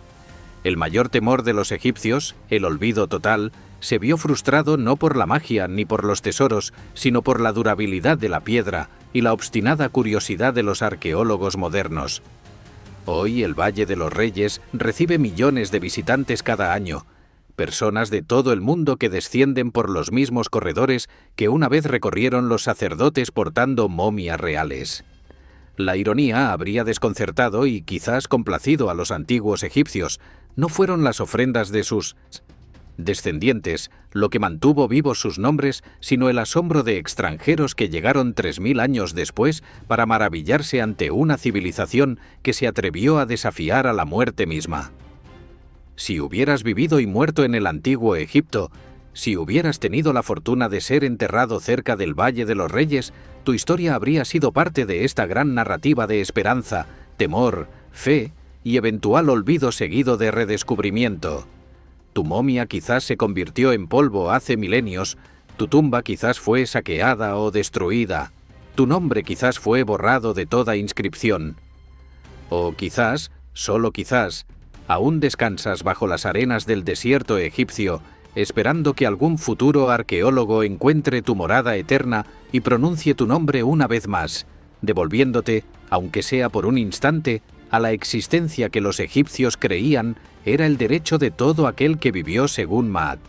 Speaker 1: El mayor temor de los egipcios, el olvido total, se vio frustrado no por la magia ni por los tesoros, sino por la durabilidad de la piedra y la obstinada curiosidad de los arqueólogos modernos. Hoy el Valle de los Reyes recibe millones de visitantes cada año, personas de todo el mundo que descienden por los mismos corredores que una vez recorrieron los sacerdotes portando momias reales. La ironía habría desconcertado y quizás complacido a los antiguos egipcios. No fueron las ofrendas de sus descendientes lo que mantuvo vivos sus nombres, sino el asombro de extranjeros que llegaron 3000 años después para maravillarse ante una civilización que se atrevió a desafiar a la muerte misma. Si hubieras vivido y muerto en el antiguo Egipto, si hubieras tenido la fortuna de ser enterrado cerca del Valle de los Reyes, tu historia habría sido parte de esta gran narrativa de esperanza, temor, fe y eventual olvido seguido de redescubrimiento. Tu momia quizás se convirtió en polvo hace milenios, tu tumba quizás fue saqueada o destruida, tu nombre quizás fue borrado de toda inscripción. O quizás, solo quizás, aún descansas bajo las arenas del desierto egipcio, esperando que algún futuro arqueólogo encuentre tu morada eterna y pronuncie tu nombre una vez más, devolviéndote, aunque sea por un instante, a la existencia que los egipcios creían era el derecho de todo aquel que vivió según Maat.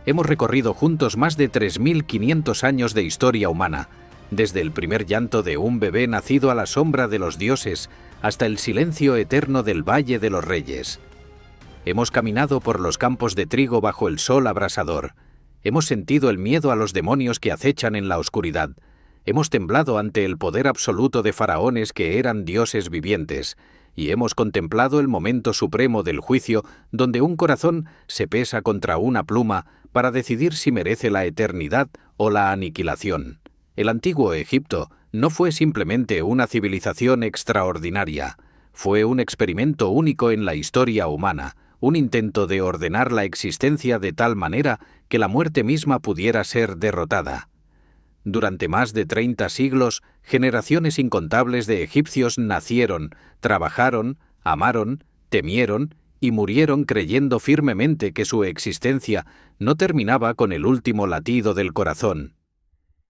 Speaker 1: Hemos recorrido juntos más de 3500 años de historia humana, desde el primer llanto de un bebé nacido a la sombra de los dioses hasta el silencio eterno del Valle de los Reyes. Hemos caminado por los campos de trigo bajo el sol abrasador. Hemos sentido el miedo a los demonios que acechan en la oscuridad. Hemos temblado ante el poder absoluto de faraones que eran dioses vivientes. Y hemos contemplado el momento supremo del juicio, donde un corazón se pesa contra una pluma para decidir si merece la eternidad o la aniquilación. El antiguo Egipto no fue simplemente una civilización extraordinaria, fue un experimento único en la historia humana, un intento de ordenar la existencia de tal manera que la muerte misma pudiera ser derrotada. Durante más de 30 siglos, generaciones incontables de egipcios nacieron, trabajaron, amaron, temieron y murieron creyendo firmemente que su existencia no terminaba con el último latido del corazón.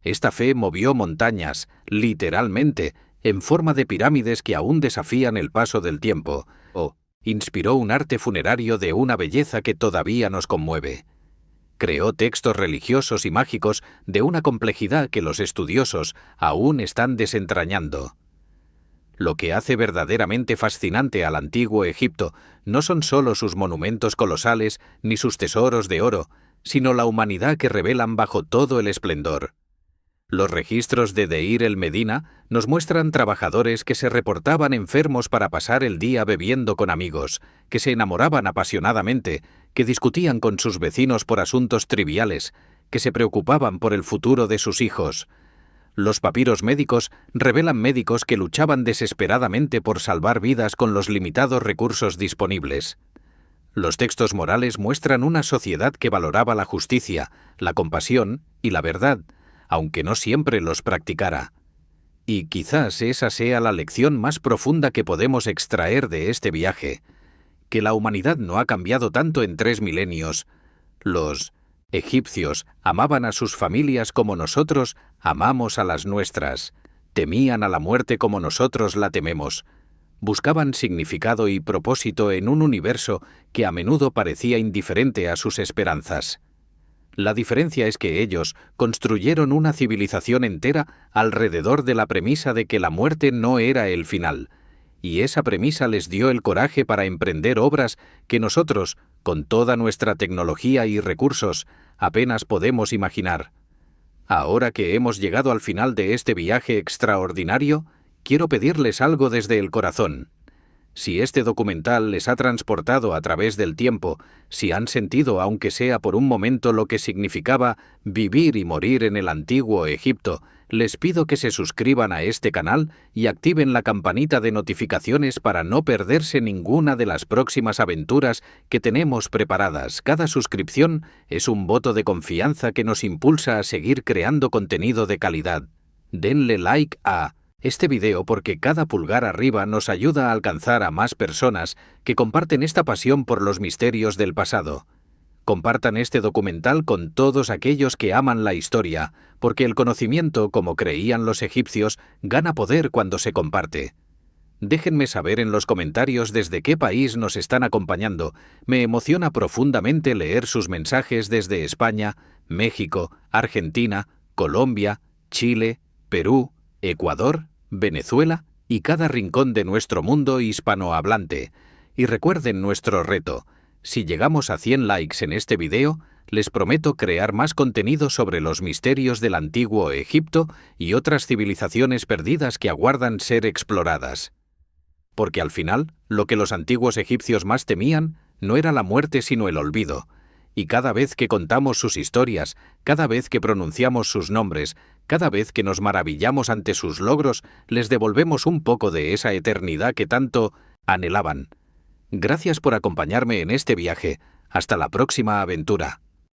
Speaker 1: Esta fe movió montañas, literalmente, en forma de pirámides que aún desafían el paso del tiempo, o inspiró un arte funerario de una belleza que todavía nos conmueve. Creó textos religiosos y mágicos de una complejidad que los estudiosos aún están desentrañando. Lo que hace verdaderamente fascinante al antiguo Egipto no son solo sus monumentos colosales ni sus tesoros de oro, sino la humanidad que revelan bajo todo el esplendor. Los registros de Deir el Medina nos muestran trabajadores que se reportaban enfermos para pasar el día bebiendo con amigos, que se enamoraban apasionadamente, que discutían con sus vecinos por asuntos triviales, que se preocupaban por el futuro de sus hijos. Los papiros médicos revelan médicos que luchaban desesperadamente por salvar vidas con los limitados recursos disponibles. Los textos morales muestran una sociedad que valoraba la justicia, la compasión y la verdad, aunque no siempre los practicara. Y quizás esa sea la lección más profunda que podemos extraer de este viaje, que la humanidad no ha cambiado tanto en 3 milenios. Los Egipcios amaban a sus familias como nosotros amamos a las nuestras. Temían a la muerte como nosotros la tememos. Buscaban significado y propósito en un universo que a menudo parecía indiferente a sus esperanzas. La diferencia es que ellos construyeron una civilización entera alrededor de la premisa de que la muerte no era el final, y esa premisa les dio el coraje para emprender obras que nosotros, con toda nuestra tecnología y recursos, apenas podemos imaginar. Ahora que hemos llegado al final de este viaje extraordinario, quiero pedirles algo desde el corazón. Si este documental les ha transportado a través del tiempo, si han sentido, aunque sea por un momento, lo que significaba vivir y morir en el antiguo Egipto, les pido que se suscriban a este canal y activen la campanita de notificaciones para no perderse ninguna de las próximas aventuras que tenemos preparadas. Cada suscripción es un voto de confianza que nos impulsa a seguir creando contenido de calidad. Denle like a este video porque cada pulgar arriba nos ayuda a alcanzar a más personas que comparten esta pasión por los misterios del pasado. Compartan este documental con todos aquellos que aman la historia, porque el conocimiento, como creían los egipcios, gana poder cuando se comparte. Déjenme saber en los comentarios desde qué país nos están acompañando. Me emociona profundamente leer sus mensajes desde España, México, Argentina, Colombia, Chile, Perú, Ecuador, Venezuela y cada rincón de nuestro mundo hispanohablante. Y recuerden nuestro reto. Si llegamos a 100 likes en este video, les prometo crear más contenido sobre los misterios del antiguo Egipto y otras civilizaciones perdidas que aguardan ser exploradas. Porque al final, lo que los antiguos egipcios más temían no era la muerte sino el olvido. Y cada vez que contamos sus historias, cada vez que pronunciamos sus nombres, cada vez que nos maravillamos ante sus logros, les devolvemos un poco de esa eternidad que tanto anhelaban. Gracias por acompañarme en este viaje. Hasta la próxima aventura.